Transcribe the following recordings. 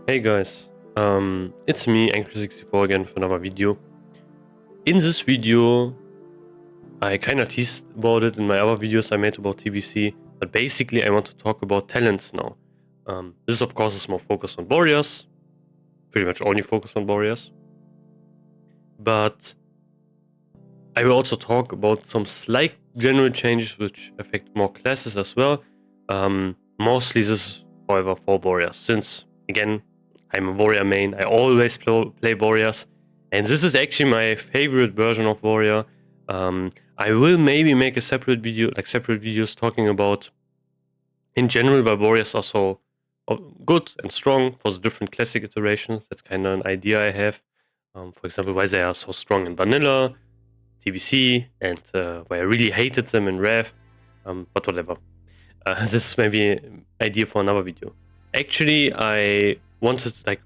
Hey guys, it's me, Anchor64 again for another video. In this video, I kinda teased about it in my other videos I made about TBC, but basically I want to talk about talents now. This of course is more focused on warriors, pretty much only focused on warriors. But I will also talk about some slight general changes which affect more classes as well. Mostly this is, however, for warriors, since, again, I'm a warrior main. I always play warriors, and this is actually my favorite version of warrior. I will maybe make a separate video, like separate videos talking about, in general, why warriors are so good and strong for the different classic iterations. That's kind of an idea I have. For example, why they are so strong in vanilla, TBC, and why I really hated them in Rev, but whatever. This is maybe an idea for another video. Actually, I wanted, like,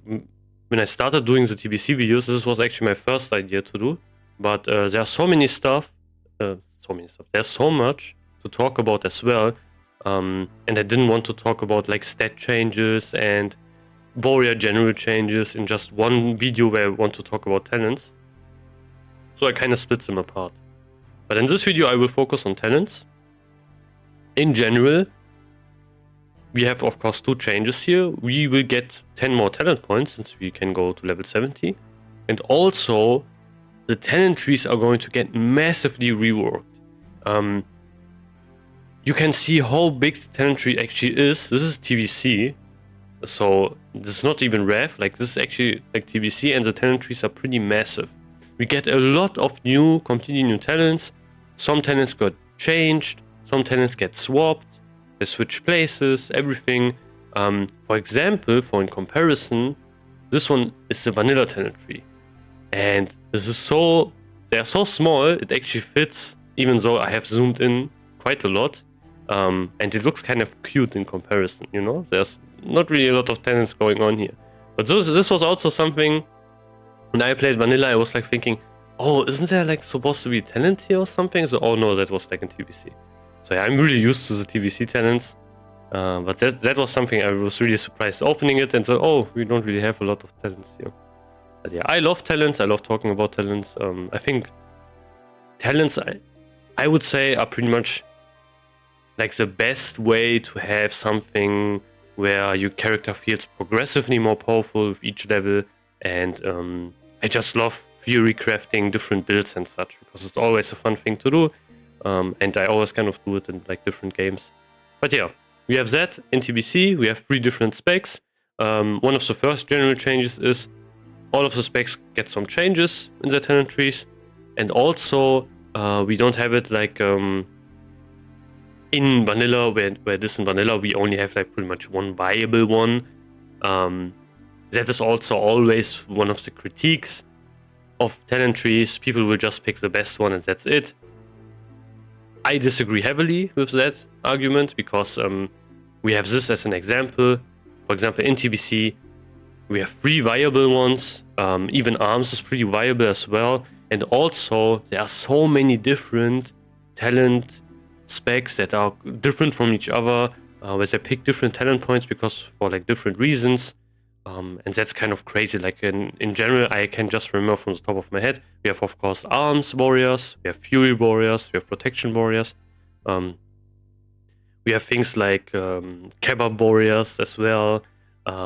when I started doing the TBC videos, this was actually my first idea to do, but there are so many stuff, there's so much to talk about as well, and I didn't want to talk about like stat changes and warrior general changes in just one video where I want to talk about talents. So I kind of split them apart. But in this video, I will focus on talents. In general, we have, of course, two changes here. We will get 10 more talent points since we can go to level 70. And also, the talent trees are going to get massively reworked. You can see how big the talent tree actually is. This is TBC. So this is not even Rev. Like, this is actually like TBC, and the talent trees are pretty massive. We get a lot of new, completely new talents. Some talents got changed. Some talents get swapped. They switch places, everything. For example, in comparison, this one is the vanilla talent tree. And this is they're so small, it actually fits, even though I have zoomed in quite a lot. And it looks kind of cute in comparison, you know? There's not really a lot of talents going on here. But this was also something, when I played vanilla, I was like thinking, oh, isn't there like supposed to be talent here or something? So, oh no, that was like in TBC. So yeah, I'm really used to the TBC talents. But that was something I was really surprised opening it and so, oh, we don't really have a lot of talents here. But yeah, I love talents. I love talking about talents. I think talents, I would say, are pretty much like the best way to have something where your character feels progressively more powerful with each level. And I just love theory crafting different builds and such, because it's always a fun thing to do. And I always kind of do it in like different games. But yeah, we have that in TBC. We have 3 different specs. One of the first general changes is all of the specs get some changes in their talent trees. And also, we don't have it like in vanilla, where this in vanilla, we only have like pretty much one viable one. That is also always one of the critiques of talent trees. People will just pick the best one and that's it. I disagree heavily with that argument, because we have this as an example. For example, in TBC, we have 3 viable ones. Even arms is pretty viable as well. And also, there are so many different talent specs that are different from each other, where they pick different talent points because for like different reasons. And that's kind of crazy. Like in general, I can just remember from the top of my head, we have, of course, arms warriors, we have fury warriors, we have protection warriors. We have things like Kebab warriors as well.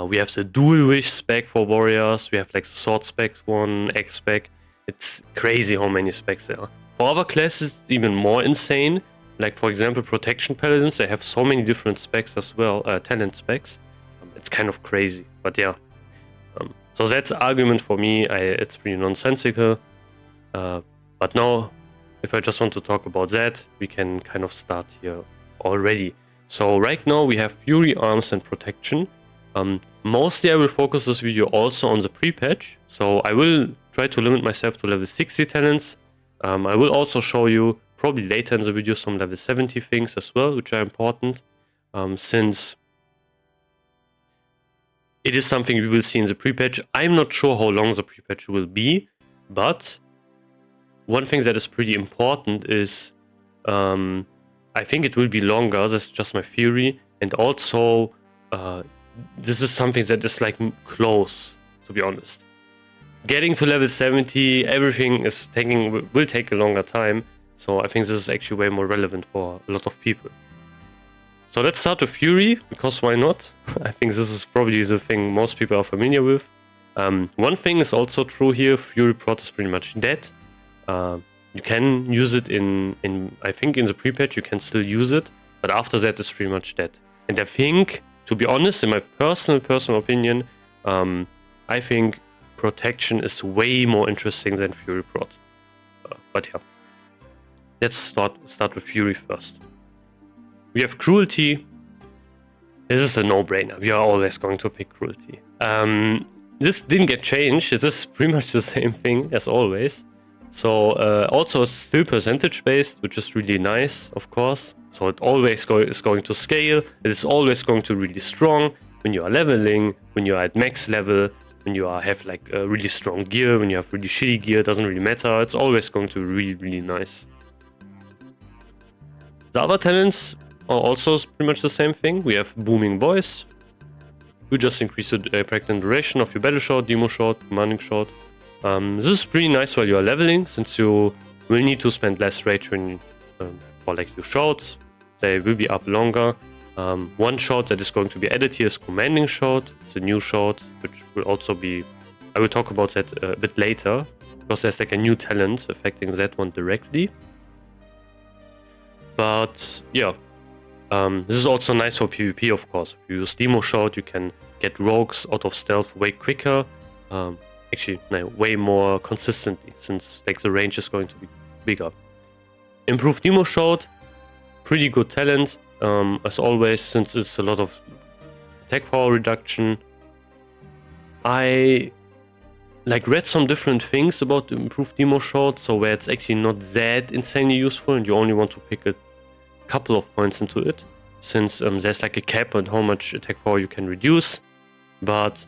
We have the dual wish spec for warriors. We have like the sword spec one, X spec. It's crazy how many specs there are. For other classes, it's even more insane. Like, for example, protection paladins, they have so many different specs as well, talent specs. It's kind of crazy, but yeah. So that's the argument for me. It's pretty nonsensical. But now, if I just want to talk about that, we can kind of start here already. So right now we have Fury, Arms, and Protection. Mostly I will focus this video also on the Prepatch. So I will try to limit myself to level 60 talents. I will also show you, probably later in the video, some level 70 things as well, which are important. Since it is something we will see in the Prepatch. I'm not sure how long the Prepatch will be, but one thing that is pretty important is I think it will be longer. That's just my theory. And also, this is something that is like close, to be honest. Getting to level 70, everything is will take a longer time. So I think this is actually way more relevant for a lot of people. So let's start with Fury, because why not? I think this is probably the thing most people are familiar with. One thing is also true here, Fury Prot is pretty much dead. You can use it in I think in the Prepatch you can still use it, but after that it's pretty much dead. And I think, to be honest, in my personal opinion, I think Protection is way more interesting than Fury Prot. But yeah, let's start with Fury first. We have Cruelty. This is a no-brainer. We are always going to pick Cruelty. This didn't get changed. It is pretty much the same thing as always. So also it's still percentage-based, which is really nice, of course. So it always is going to scale. It is always going to be really strong when you are leveling, when you are at max level, when you have like really strong gear, when you have really shitty gear. It doesn't really matter. It's always going to be really nice. The other talents are also pretty much the same thing. We have Booming Voice. You just increase the pregnant duration of your battle shot, demo shot, commanding shot. This is pretty nice while you are leveling, since you will need to spend less rage when for like your shots. They will be up longer. One shot that is going to be added here is commanding shot. It's a new shot, which will also be, I will talk about that a bit later, because there's like a new talent affecting that one directly. But yeah, this is also nice for PvP, of course. If you use demo shot, you can get rogues out of stealth way quicker. Actually, no, way more consistently, since like the range is going to be bigger. Improved demo shot, pretty good talent, as always, since it's a lot of attack power reduction. I like read some different things about the improved demo shot, so where it's actually not that insanely useful, and you only want to pick a couple of points into it, since there's like a cap on how much attack power you can reduce. But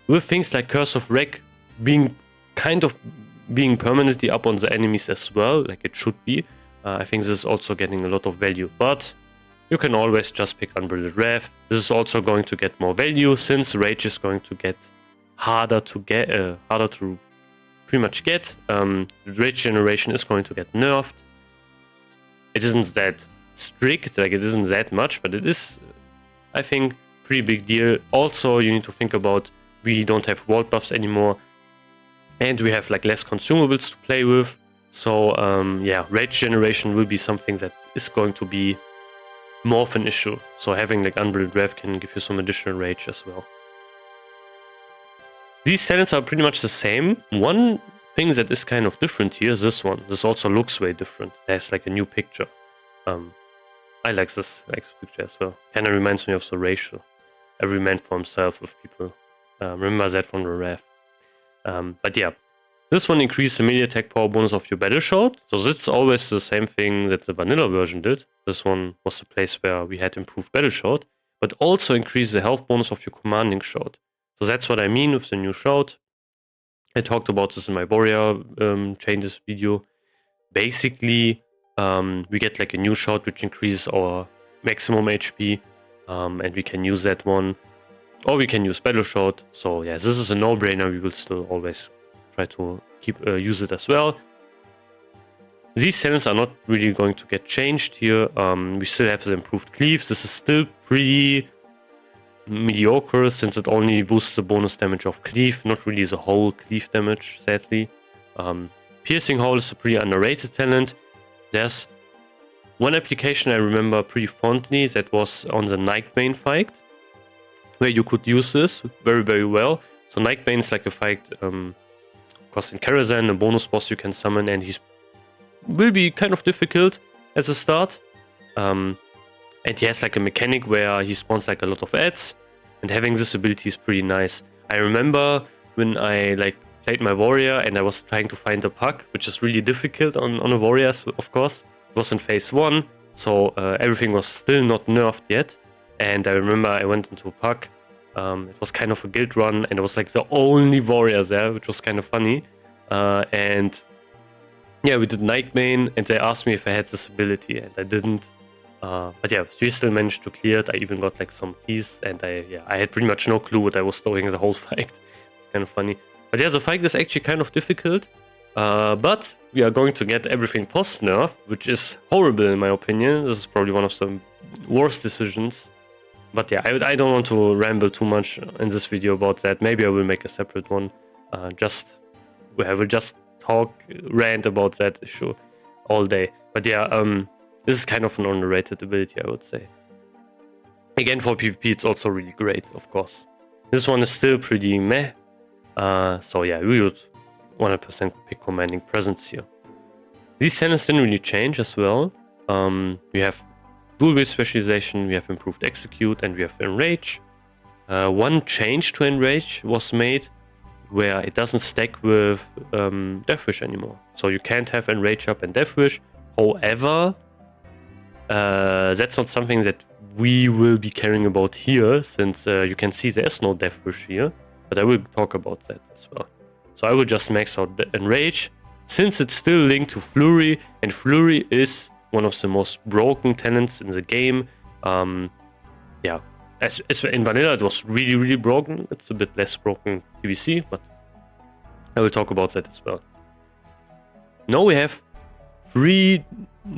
with things like Curse of Wreck being permanently up on the enemies as well, like it should be, I think this is also getting a lot of value. But you can always just pick Unbridled Wrath. This is also going to get more value, since Rage is going to get harder to pretty much get. Rage generation is going to get nerfed. It isn't that strict, like it isn't that much, but it is, I think, pretty big deal. Also, you need to think about, we don't have ward buffs anymore, and we have like less consumables to play with. So yeah, rage generation will be something that is going to be more of an issue. So having like Unbridled Wrath can give you some additional rage as well. These talents are pretty much the same. One thing that is kind of different here is this one. This also looks way different. There's like a new picture. I like this picture as well. Kind of reminds me of the racial. Every man for himself with people. Remember that from the Wrath. But yeah, this one increased the melee attack power bonus of your battle shot. So that's always the same thing that the vanilla version did. This one was the place where we had improved battle shot, but also increased the health bonus of your commanding shot. So that's what I mean with the new shot. I talked about this in my warrior changes video. Basically, we get like a new shot which increases our maximum HP, and we can use that one, or we can use battle shot. So yeah, this is a no-brainer. We will still always try to use it as well. These talents are not really going to get changed here. We still have the improved cleave. This is still pretty mediocre, since it only boosts the bonus damage of cleave, not really the whole cleave damage, sadly. Piercing Hole is a pretty underrated talent. There's one application I remember pretty fondly, that was on the Nightbane fight, where you could use this very, very well. So Nightbane is like a fight, of course, in Crusade, a bonus boss you can summon, and will be kind of difficult at the start. And he has like a mechanic where he spawns like a lot of ads, and having this ability is pretty nice. I remember when I like played my warrior and I was trying to find a puck, which is really difficult on a warrior, of course. It was in phase 1, so everything was still not nerfed yet. And I remember I went into a puck. It was kind of a guild run, and it was like the only warrior there, which was kind of funny. And yeah, we did Nightbane, and they asked me if I had this ability, and I didn't. But yeah, we still managed to clear it. I even got like some keys, and I had pretty much no clue what I was doing the whole fight. It's kind of funny. But yeah, the fight is actually kind of difficult. But we are going to get everything post-nerf, which is horrible in my opinion. This is probably one of the worst decisions. But yeah, I don't want to ramble too much in this video about that. Maybe I will make a separate one. I will just rant about that issue all day. But yeah, this is kind of an underrated ability, I would say. Again, for PvP, it's also really great, of course. This one is still pretty meh. So yeah, we would 100% pick Commanding Presence here. These talents didn't really change as well. We have Dual Wield Specialization, we have Improved Execute, and we have Enrage. One change to Enrage was made where it doesn't stack with Death Wish anymore. So you can't have Enrage up and Death Wish. However, that's not something that we will be caring about here, since you can see there's no Death Wish here. But I will talk about that as well. So I will just max out Enrage, since it's still linked to Flurry, and Flurry is one of the most broken talents in the game. Yeah, as in vanilla it was really, really broken. It's a bit less broken in TBC, but I will talk about that as well. Now we have 3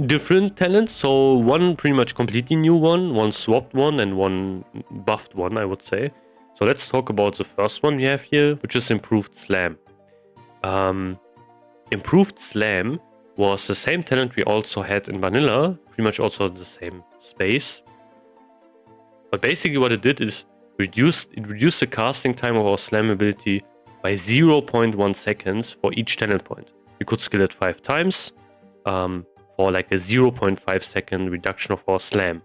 different talents, so one pretty much completely new one swapped one, and one buffed one, I would say. So let's talk about the first one we have here, which is Improved Slam. Improved Slam was the same talent we also had in vanilla, pretty much also the same space. But basically what it did is it reduced the casting time of our Slam ability by 0.1 seconds for each talent point. We could skill it 5 times for like a 0.5 second reduction of our Slam.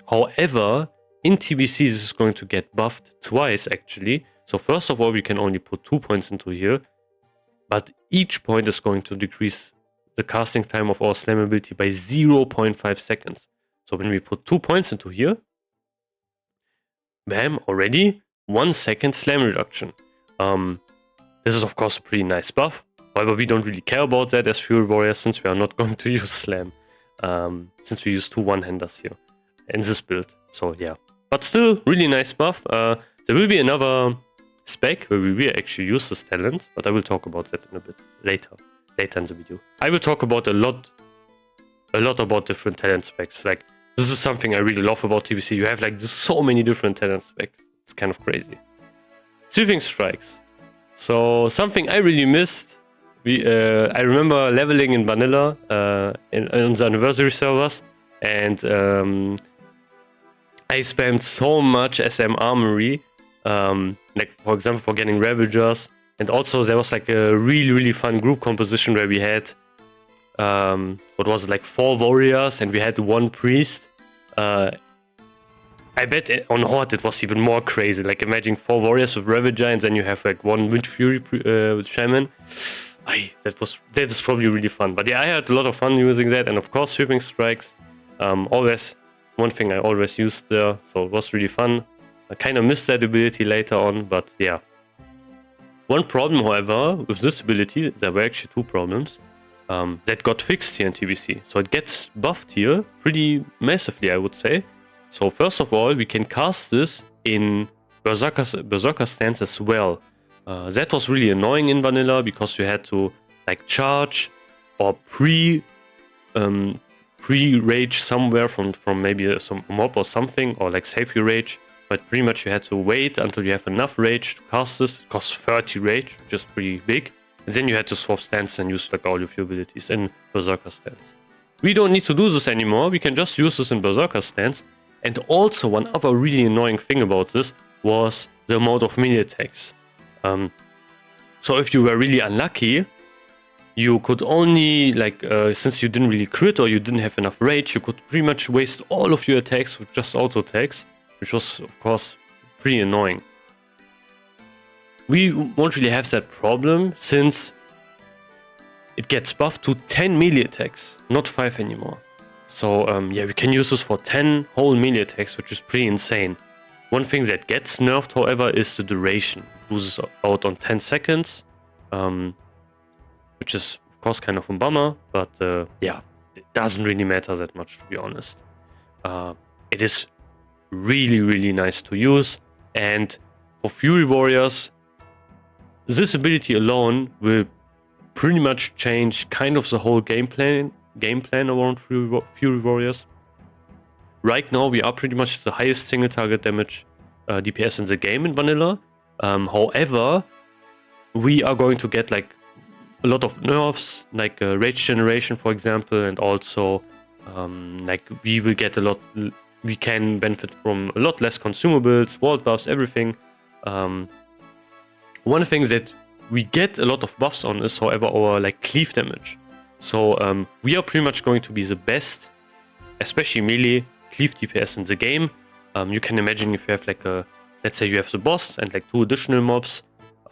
However, in TBC this is going to get buffed twice actually. So first of all, we can only put 2 points into here, but each point is going to decrease the casting time of our Slam ability by 0.5 seconds. So when we put 2 points into here, bam, already 1 second Slam reduction. This is of course a pretty nice buff. However, we don't really care about that as Fury Warriors, since we are not going to use Slam. Since we use 2 one-handers here in this build. So yeah. But still, really nice buff. There will be another spec where we will actually use this talent, but I will talk about that in a bit later in the video. I will talk about a lot about different talent specs. Like, this is something I really love about TBC. You have like so many different talent specs. It's kind of crazy. Sweeping Strikes. So something I really missed. I remember leveling in vanilla on the anniversary servers, and I spammed so much SM Armory, like for example for getting Ravagers, and also there was like a really fun group composition where we had what was it, like 4 warriors and we had 1 priest. I bet on Horde it was even more crazy. Like imagine 4 warriors with Ravager and then you have like 1 Wind Fury Shaman. That is probably really fun. But yeah, I had a lot of fun using that, and of course Sweeping Strikes, always one thing I always used there, so it was really fun. I kind of missed that ability later on, but yeah. One problem, however, with this ability, there were actually 2 problems that got fixed here in TBC. So it gets buffed here pretty massively, I would say. So first of all, we can cast this in Berserker stance as well. That was really annoying in vanilla because you had to like charge or pre-rage somewhere from maybe some mob or something, or like save your rage. But pretty much you had to wait until you have enough rage to cast this. It costs 30 rage, which is pretty big. And then you had to swap stance and use like all of your abilities in Berserker stance. We don't need to do this anymore. We can just use this in Berserker stance. And also one other really annoying thing about this was the amount of melee attacks. So if you were really unlucky, you could only, like, since you didn't really crit or you didn't have enough rage, you could pretty much waste all of your attacks with just auto attacks, which was, of course, pretty annoying. We won't really have that problem since it gets buffed to 10 melee attacks, not 5 anymore. So, yeah, we can use this for 10 whole melee attacks, which is pretty insane. One thing that gets nerfed, however, is the duration. It loses out on 10 seconds, which is, of course, kind of a bummer, but yeah, it doesn't really matter that much, to be honest. it is really, really nice to use. And for Fury Warriors, this ability alone will pretty much change kind of the whole game plan around Fury Warriors. Right now, we are pretty much the highest single target damage DPS in the game in vanilla. However, we are going to get like a lot of nerfs, like Rage Generation, for example, and also like we will get a lot. We can benefit from a lot less consumables, wall buffs, everything. One thing that we get a lot of buffs on is, however, our like cleave damage. So we are pretty much going to be the best, especially melee cleave DPS in the game. You can imagine if you have like a, let's say you have the boss and like 2 additional mobs,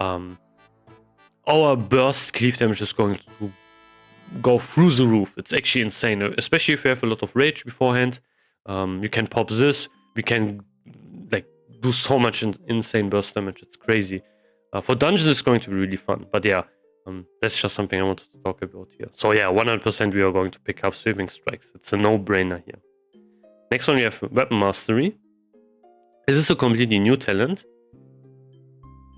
our burst cleave damage is going to go through the roof. It's actually insane, especially if you have a lot of rage beforehand. You can pop this. We can like do so much insane burst damage. It's crazy. For dungeons, it's going to be really fun. But yeah, that's just something I wanted to talk about here. So yeah, 100% we are going to pick up Sweeping Strikes. It's a no-brainer here. Next one, we have Weapon Mastery. This is a completely new talent.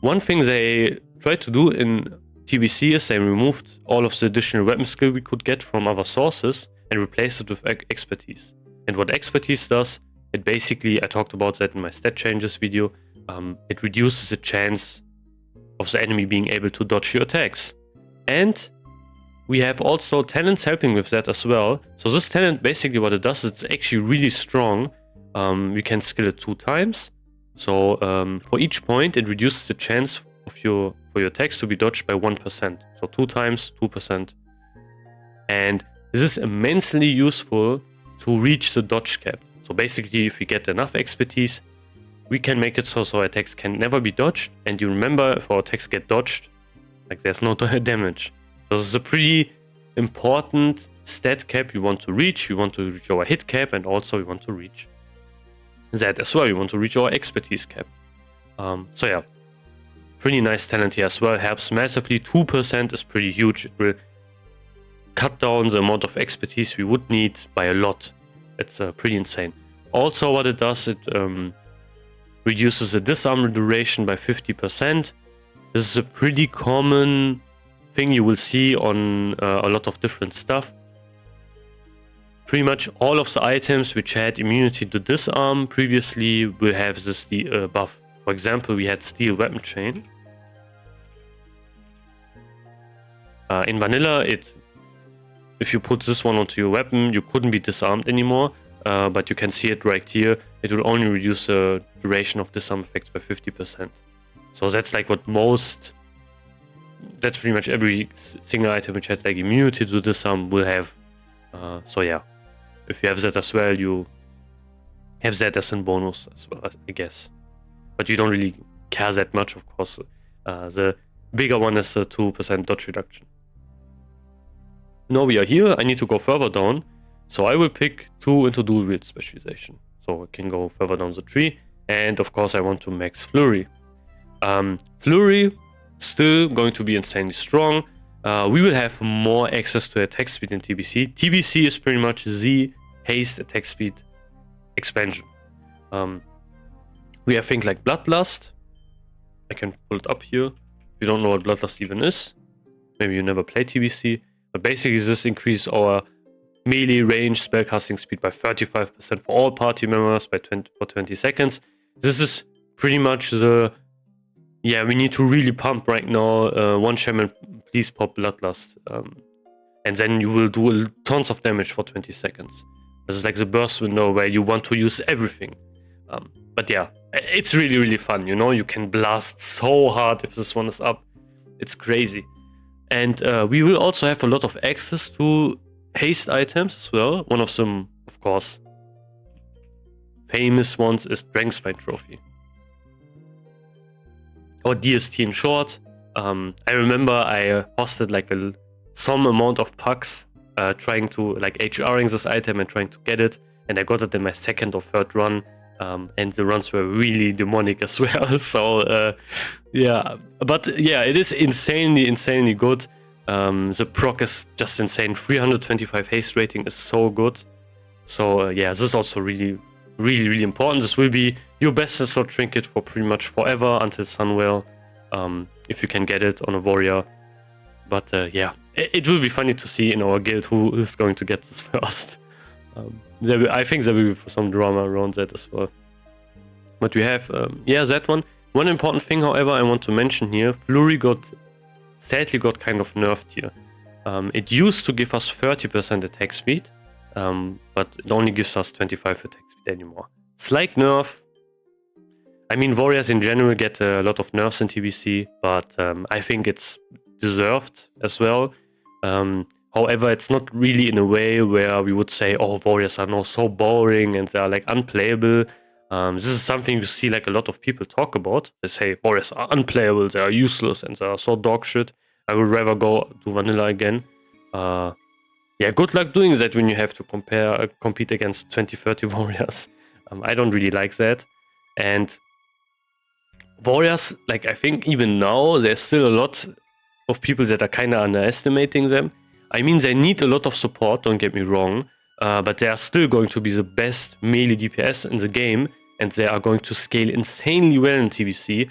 One thing they tried to do in TBC is they removed all of the additional weapon skill we could get from other sources and replaced it with expertise. And what expertise does, it basically, I talked about that in my stat changes video, it reduces the chance of the enemy being able to dodge your attacks. And we have also talents helping with that as well. So this talent, basically what it does, it's actually really strong. We can skill it 2 times. So for each point, it reduces the chance of your attacks to be dodged by 1%. So 2 times, 2%. And this is immensely useful to reach the dodge cap. So basically, if we get enough expertise, we can make it so attacks can never be dodged. And you remember, if our attacks get dodged, like there's no damage. So this is a pretty important stat cap we want to reach. We want to reach our hit cap, and also we want to reach that as well. We want to reach our expertise cap. So yeah, pretty nice talent here as well. Helps massively. 2% is pretty huge. It will cut down the amount of expertise we would need by a lot. It's pretty insane. Also, what it does, it reduces the disarm duration by 50%. This is a pretty common thing you will see on a lot of different stuff. Pretty much all of the items which had immunity to disarm previously will have this buff. For example, we had Steel Weapon Chain. In vanilla, if you put this one onto your weapon, you couldn't be disarmed anymore. But you can see it right here. It will only reduce the duration of disarm effects by 50%. So that's like what that's pretty much every single item which has like immunity to disarm will have. So yeah, if you have that as well, you have that as a bonus as well, I guess. But you don't really care that much, of course. The bigger one is the 2% dodge reduction. Now we are here. I need to go further down. So I will pick 2 into dual wield specialization. So I can go further down the tree. And of course I want to max Flurry. Flurry, still going to be insanely strong. We will have more access to attack speed in TBC. TBC is pretty much the haste attack speed expansion. We have things like Bloodlust. I can pull it up here. If you don't know what Bloodlust even is, maybe you never played TBC. But basically this increases our melee range spellcasting speed by 35% for all party members for 20 seconds. This is pretty much the... Yeah, we need to really pump right now. One shaman, please pop Bloodlust. And then you will do tons of damage for 20 seconds. This is like the burst window where you want to use everything. But yeah, it's really, really fun, you know? You can blast so hard if this one is up. It's crazy. And we will also have a lot of access to haste items as well. One of them, of course, famous ones is Dragonspine Trophy. Or DST in short. I remember I hosted like some amount of pucks trying to like HRing this item and trying to get it. And I got it in my 2nd or 3rd run. And the runs were really demonic as well. So yeah, but yeah, it is insanely good. The proc is just insane. 325 haste rating is so good. So yeah, this is also really important. This will be your best slot trinket for pretty much forever until Sunwell, if you can get it on a warrior. But yeah, it will be funny to see in our guild who is going to get this first. I think there will be some drama around that as well. But we have, yeah, that one. One important thing, however, I want to mention here, Flurry sadly got kind of nerfed here. It used to give us 30% attack speed, but it only gives us 25 attack speed anymore. Slight nerf. I mean, warriors in general get a lot of nerfs in TBC, but I think it's deserved as well. However, it's not really in a way where we would say, oh, warriors are now so boring and they are like unplayable. This is something you see like a lot of people talk about. They say warriors are unplayable, they are useless, and they are so dog shit. I would rather go to vanilla again. Yeah, good luck doing that when you have to compete against 20-30 warriors. I don't really like that. And warriors, like I think even now, there's still a lot of people that are kind of underestimating them. I mean, they need a lot of support, don't get me wrong, but they are still going to be the best melee DPS in the game, and they are going to scale insanely well in TBC.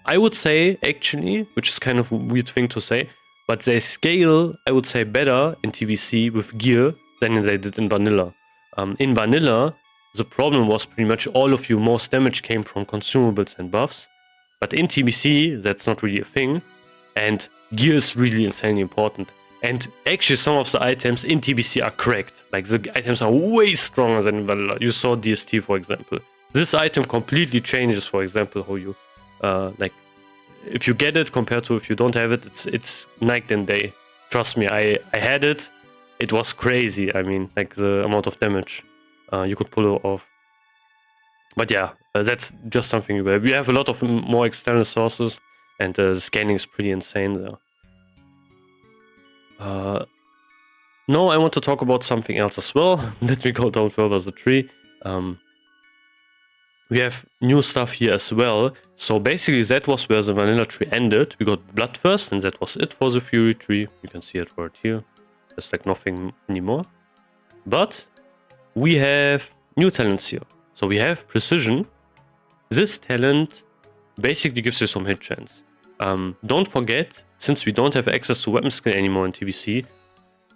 I would say, actually, which is kind of a weird thing to say, but they scale, I would say, better in TBC with gear than they did in vanilla. In vanilla, the problem was pretty much all of your most damage came from consumables and buffs, but in TBC, that's not really a thing, and gear is really insanely important. And actually some of the items in TBC are cracked. Like the items are way stronger than in vanilla. You saw DST, for example. This item completely changes, for example, how you like if you get it compared to if you don't have it, it's night and day. Trust me, I had it. It was crazy. I mean, like the amount of damage you could pull off. But yeah, that's just something we have a lot of more external sources, and the scanning is pretty insane there. No, I want to talk about something else as well. Let me go down further the tree. We have new stuff here as well. So basically that was where the vanilla tree ended. We got blood first, and that was it for the fury tree. You can see it right here. There's like nothing anymore. But we have new talents here. So we have precision. This talent basically gives you some hit chance. Don't forget, since we don't have access to weapon skill anymore in TBC,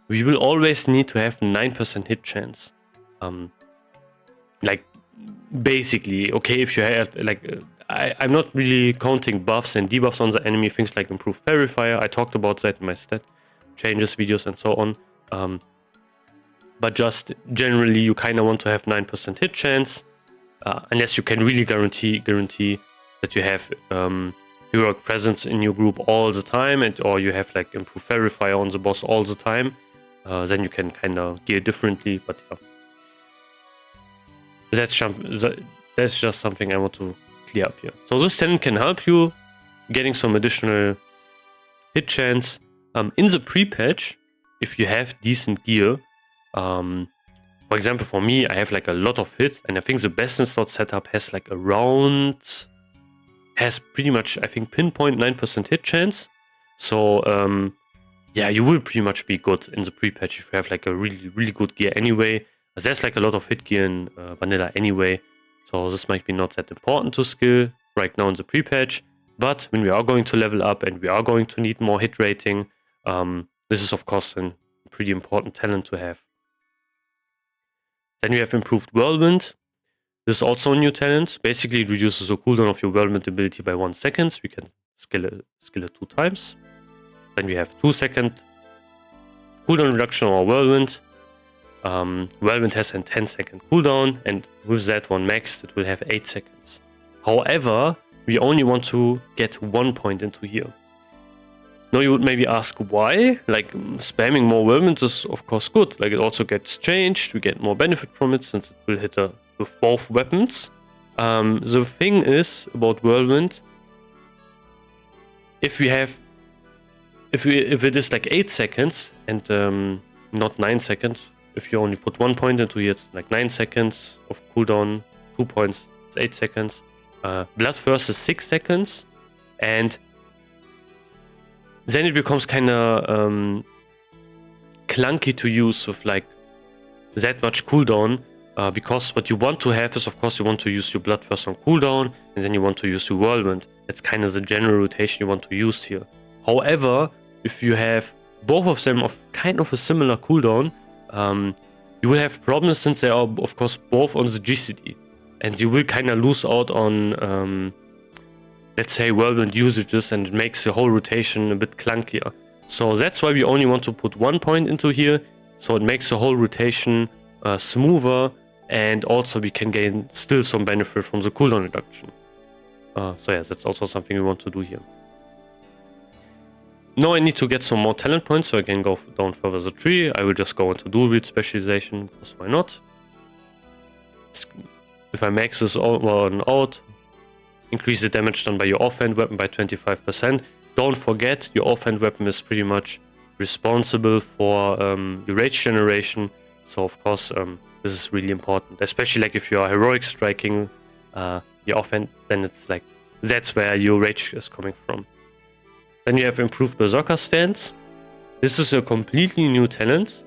we will always need to have 9% hit chance. Like, basically, okay, if you have, like, I'm not really counting buffs and debuffs on the enemy, things like improved verifier. I talked about that in my stat changes videos and so on. But just generally, you kind of want to have 9% hit chance, unless you can really guarantee that you have heroic presence in your group all the time, or you have like improved verifier on the boss all the time. Then you can kind of gear differently. But yeah, that's just something I want to clear up here. So this talent can help you getting some additional hit chance. In the pre-patch, if you have decent gear, for example, for me, I have like a lot of hit, and I think the best in slot setup has like has pretty much, I think, pinpoint 9% hit chance. So yeah, you will pretty much be good in the pre-patch if you have like a really good gear anyway. There's like a lot of hit gear in vanilla anyway, so this might be not that important to skill right now in the pre-patch. But when we are going to level up and we are going to need more hit rating, this is of course a pretty important talent to have. Then we have improved whirlwind. This is also a new talent. Basically, it reduces the cooldown of your whirlwind ability by 1 second. We can skill it 2 times. Then we have 2 second cooldown reduction on our whirlwind. Whirlwind has a 10 second cooldown, and with that one maxed, it will have 8 seconds. However, we only want to get 1 point into here. Now you would maybe ask why. Like, spamming more whirlwinds is of course good. Like, it also gets changed. We get more benefit from it since it will hit with both weapons. The thing is about whirlwind, if it is like 8 seconds and not 9 seconds, if you only put 1 point into it, like 9 seconds of cooldown, 2 points, it's 8 seconds. Bloodthirst is 6 seconds, and then it becomes kind of clunky to use with like that much cooldown, because what you want to have is, of course, you want to use your Blood first on cooldown, and then you want to use your Whirlwind. That's kind of the general rotation you want to use here. However, if you have both of them of kind of a similar cooldown, you will have problems since they are, of course, both on the GCD. And you will kind of lose out on, let's say, Whirlwind usages, and it makes the whole rotation a bit clunkier. So that's why we only want to put 1 point into here, so it makes the whole rotation smoother, and also we can gain still some benefit from the cooldown reduction. So yeah, that's also something we want to do here. Now I need to get some more talent points, so I can go down further the tree. I will just go into dual wield specialization, because why not? If I max this one out, increase the damage done by your offhand weapon by 25%. Don't forget, your offhand weapon is pretty much responsible for your rage generation. So of course, this is really important, especially like if you are heroic striking your offhand, then it's like that's where your rage is coming from. Then you have improved Berserker stance. This is a completely new talent.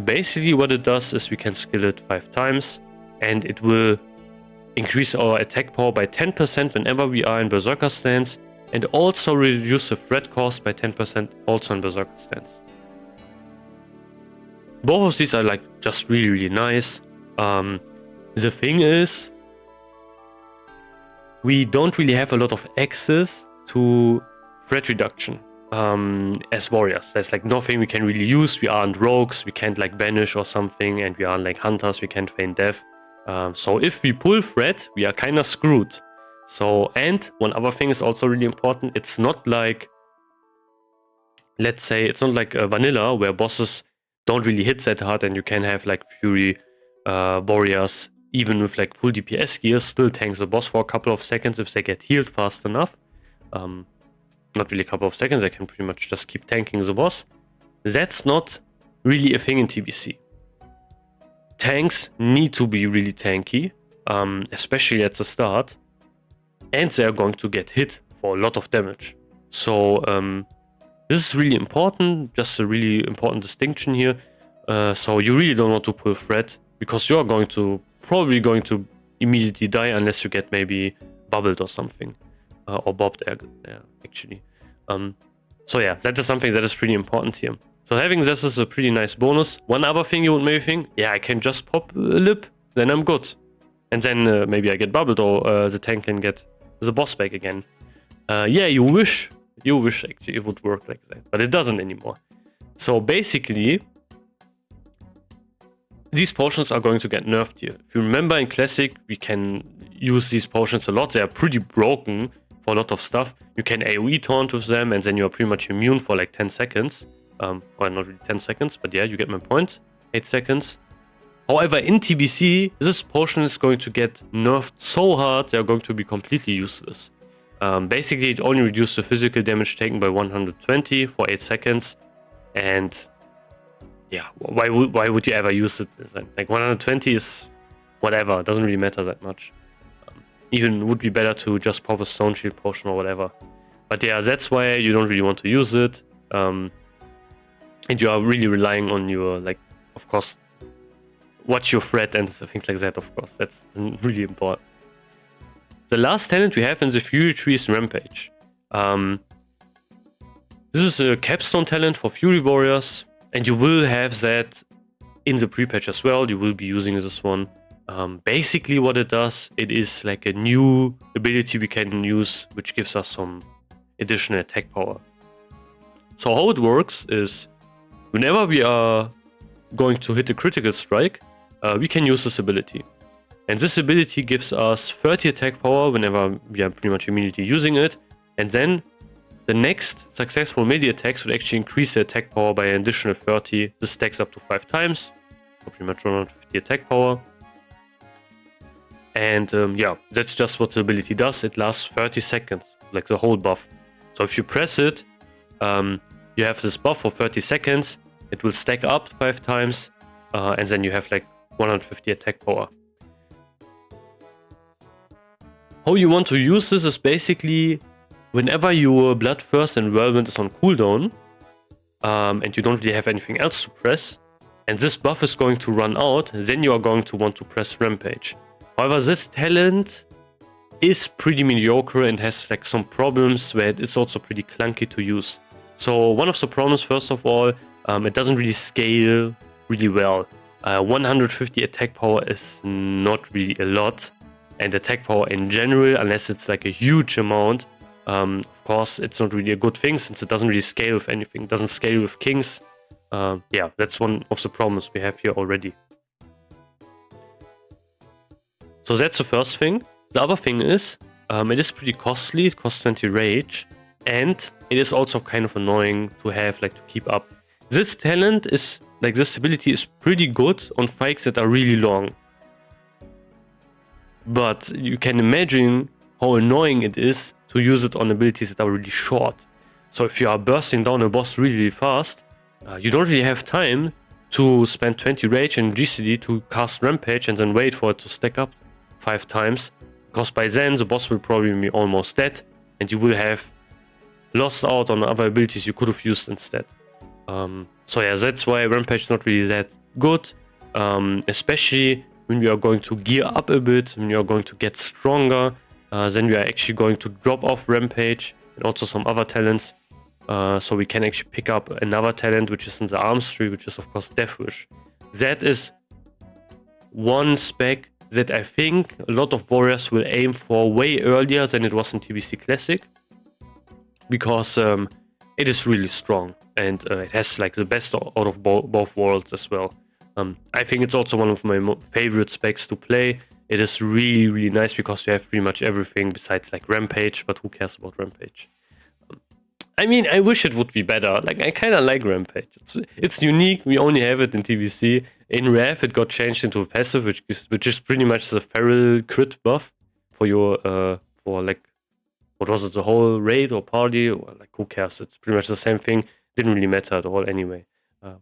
Basically what it does is we can skill it 5 times, and it will increase our attack power by 10% whenever we are in Berserker stance, and also reduce the threat cost by 10% also in Berserker stance. Both of these are like just really nice. The thing is, we don't really have a lot of access to threat reduction as warriors. There's like nothing we can really use. We aren't rogues, we can't like banish or something, and we aren't like hunters, we can't feign death. So if we pull threat, we are kind of screwed. So, and one other thing is also really important. It's not like, let's say, it's not like a vanilla where bosses don't really hit that hard, and you can have like Fury warriors, even with like full DPS gear, still tanks the boss for a couple of seconds if they get healed fast enough. Not really a couple of seconds, they can pretty much just keep tanking the boss. That's not really a thing in TBC. Tanks need to be really tanky, especially at the start, and they are going to get hit for a lot of damage. So this is really important, just a really important distinction here. So you really don't want to pull threat, because you are probably going to immediately die unless you get maybe bubbled or something, or bobbed actually. So yeah, that is something that is pretty important here. So having this is a pretty nice bonus. One other thing you would maybe think, yeah, I can just pop a lip, then I'm good. And then maybe I get bubbled, or the tank can get the boss back again. Yeah, you wish actually it would work like that, but it doesn't anymore. So basically, these potions are going to get nerfed here. If you remember in Classic, we can use these potions a lot. They are pretty broken for a lot of stuff. You can AoE taunt with them, and then you're pretty much immune for like 10 seconds. Well, not really 10 seconds, but yeah, you get my point. 8 seconds. However, in TBC, this potion is going to get nerfed so hard, they are going to be completely useless. Basically, it only reduces the physical damage taken by 120 for 8 seconds. And yeah, why would you ever use it? Like 120 is whatever, it doesn't really matter that much. Even would be better to just pop a Stone Shield potion or whatever. But yeah, that's why you don't really want to use it. And you are really relying on your, like, of course, watch your threat and things like that, of course. That's really important. The last talent we have in the Fury tree is Rampage. This is a capstone talent for Fury warriors, and you will have that in the Prepatch as well. You will be using this one. Basically what it does, it is like a new ability we can use, which gives us some additional attack power. So how it works is, whenever we are going to hit a critical strike, we can use this ability. And this ability gives us 30 attack power whenever we are pretty much immediately using it. And then the next successful melee attacks would actually increase the attack power by an additional 30. This stacks up to 5 times. So pretty much 150 attack power. And yeah, that's just what the ability does. It lasts 30 seconds, like the whole buff. So if you press it, you have this buff for 30 seconds. It will stack up 5 times. And then you have like 150 attack power. How you want to use this is basically whenever your Bloodthirst and Whirlwind is on cooldown, and you don't really have anything else to press, and this buff is going to run out, then you are going to want to press Rampage. However, this talent is pretty mediocre and has like some problems where it's also pretty clunky to use. So one of the problems, first of all, it doesn't really scale really well. 150 attack power is not really a lot, and attack power in general, unless it's like a huge amount, of course it's not really a good thing since it doesn't really scale with anything. It doesn't scale with kings. Yeah, that's one of the problems we have here already. So that's the first thing. The other thing is, it is pretty costly. It costs 20 rage, and it is also kind of annoying to have, like, to keep up. This talent is, like, this ability is pretty good on fights that are really long. But you can imagine how annoying it is to use it on abilities that are really short. So if you are bursting down a boss really, really fast, you don't really have time to spend 20 rage and GCD to cast Rampage and then wait for it to stack up 5 times. Because by then the boss will probably be almost dead and you will have lost out on other abilities you could have used instead. So yeah, that's why Rampage is not really that good, especially when we are going to gear up a bit, when you are going to get stronger, then we are actually going to drop off Rampage and also some other talents. So we can actually pick up another talent which is in the arms tree, which is of course Death Wish. That is one spec that I think a lot of warriors will aim for way earlier than it was in TBC Classic, because it is really strong and it has like the best out of both worlds as well. I think it's also one of my favorite specs to play. It is really, really nice because you have pretty much everything besides like Rampage, but who cares about Rampage? I mean, I wish it would be better. Like, I kind of like Rampage. It's unique. We only have it in TBC. In Rev, it got changed into a passive, which is pretty much the feral crit buff for your for like, what was it, the whole raid or party? Or like, who cares? It's pretty much the same thing. Didn't really matter at all anyway.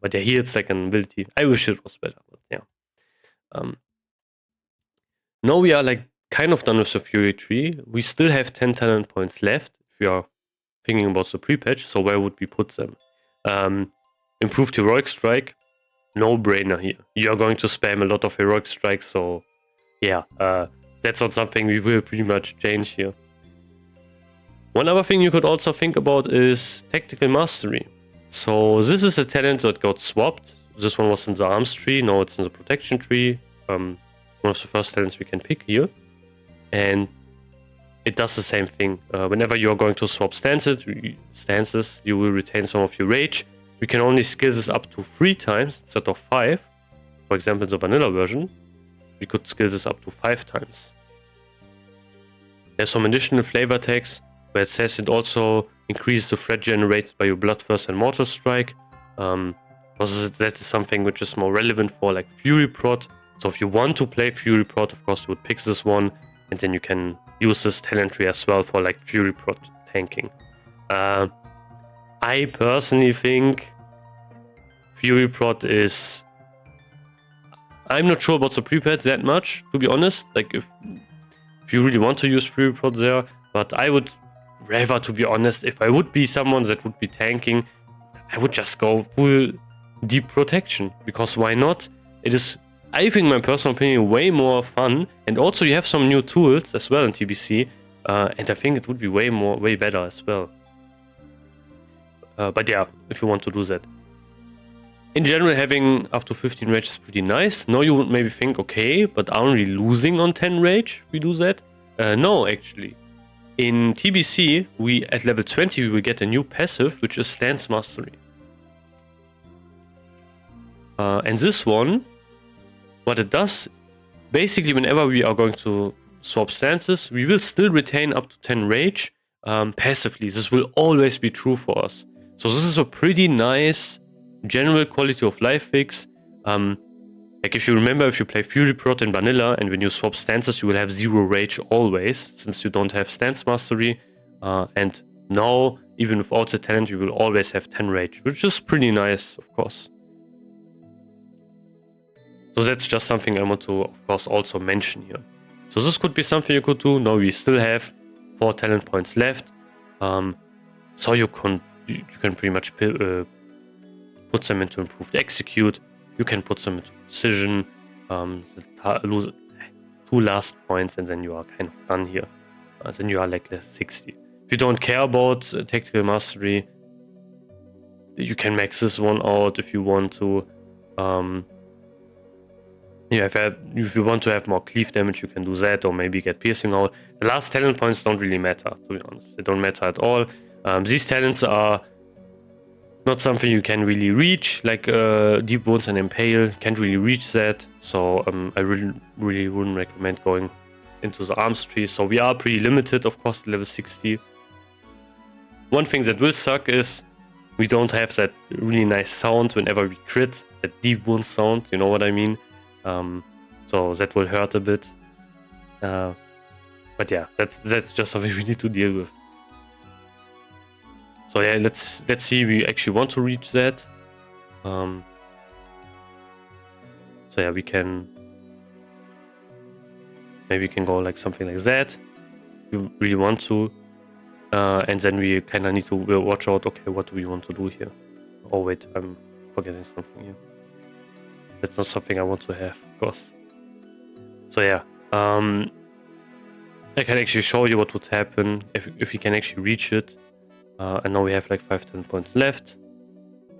But yeah, here it's like an ability. I wish it was better, but yeah. Now we are like kind of done with the Fury tree. We still have 10 talent points left if we are thinking about the pre-patch. So where would we put them? Improved Heroic Strike, no brainer here. You are going to spam a lot of Heroic Strikes, so yeah, that's not something we will pretty much change here. One other thing you could also think about is Tactical Mastery. So this is a talent that got swapped. This one was in the arms tree, now it's in the protection tree. One of the first talents we can pick here. And it does the same thing. Whenever you are going to swap stances, you will retain some of your rage. We can only skill this up to 3 times instead of 5. For example, in the vanilla version, we could skill this up to 5 times. There's some additional flavor text where it says it also increases the threat generated by your Bloodthirst and Mortal Strike. That is something which is more relevant for like Fury Prot. So if you want to play Fury Prot, of course you would pick this one, and then you can use this talent tree as well for like Fury Prot tanking. I personally think Fury Prot is... I'm not sure about the Prepatch that much, to be honest. Like if you really want to use Fury Prot there, but I would rather, to be honest, if I would be someone that would be tanking, I would just go full deep protection, because why not? It is, I think, my personal opinion, way more fun, and also you have some new tools as well in TBC, and I think it would be way better as well. But yeah, if you want to do that. In general, having up to 15 rage is pretty nice. Now you would maybe think, okay, but aren't we losing on 10 rage if we do that? No, actually. In TBC, at level 20, we will get a new passive, which is Stance Mastery. And this one, what it does, basically whenever we are going to swap stances, we will still retain up to 10 rage passively. This will always be true for us. So this is a pretty nice general quality of life fix. Like if you remember, if you play Fury Prot in vanilla and when you swap stances, you will have 0 rage always, since you don't have Stance Mastery. And now, even without the talent, you will always have 10 rage, which is pretty nice, of course. So that's just something I want to, of course, also mention here. So this could be something you could do. Now we still have 4 talent points left. So you can pretty much put them into Improved Execute. you can put them into precision, lose 2 last points, and then you are kind of done here. Then you are like level 60. If you don't care about tactical mastery, you can max this one out if you want to. Yeah, if you want to have more cleave damage, you can do that, or maybe get piercing out. The last talent points don't really matter, to be honest. They don't matter at all. These talents are not something you can really reach, like Deep Wounds and Impale. Can't really reach that, so I really wouldn't recommend going into the arms tree. So we are pretty limited, of course, at level 60. One thing that will suck is we don't have that really nice sound whenever we crit, that Deep Wound sound, you know what I mean? So that will hurt a bit. But yeah, that's just something we need to deal with. So yeah, let's see. We actually want to reach that. So yeah, we can maybe go like something like that. You really want to, and then we kind of need to watch out. Okay, what do we want to do here? Oh wait, I'm forgetting something here. That's not something I want to have, of course. So yeah, I can actually show you what would happen if we can actually reach it. And now we have like 5-10 points left.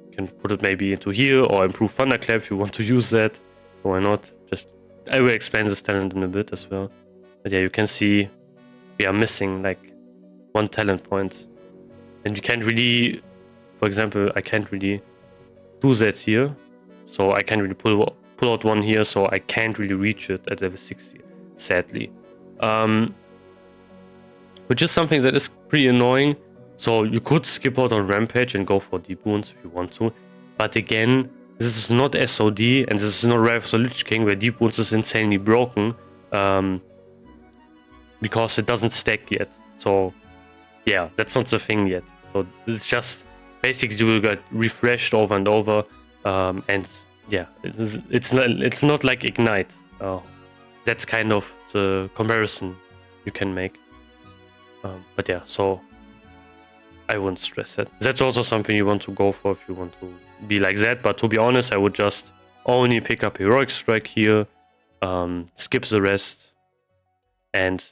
You can put it maybe into here or improve Thunderclap if you want to use that. So why not? I will explain this talent in a bit as well. But yeah, you can see we are missing like 1 talent point. And you can't really, for example, I can't really do that here. So I can't really pull out one here, so I can't really reach it at level 60, sadly. Which is something that is pretty annoying. So you could skip out on Rampage and go for Deep Wounds if you want to. But again, this is not SOD, and this is not Wrath of the Lich King, where Deep Wounds is insanely broken. Because it doesn't stack yet. So yeah, that's not the thing yet. So it's just basically you will get refreshed over and over. And yeah, it's not like Ignite. That's kind of the comparison you can make. But yeah, so I wouldn't stress that. That's also something you want to go for if you want to be like that. But to be honest, I would just only pick up Heroic Strike here, skip the rest, and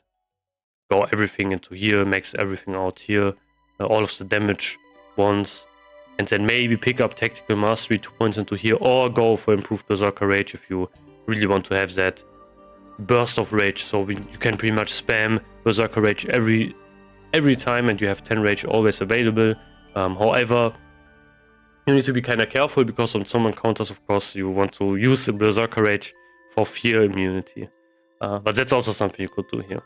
go everything into here, max everything out here, all of the damage once. And then maybe pick up Tactical Mastery 2 points into here, or go for Improved Berserker Rage if you really want to have that burst of rage. So you can pretty much spam Berserker Rage every time, and you have 10 rage always available. However, you need to be kind of careful, because on some encounters, of course, you want to use the Berserker Rage for fear immunity. But that's also something you could do here.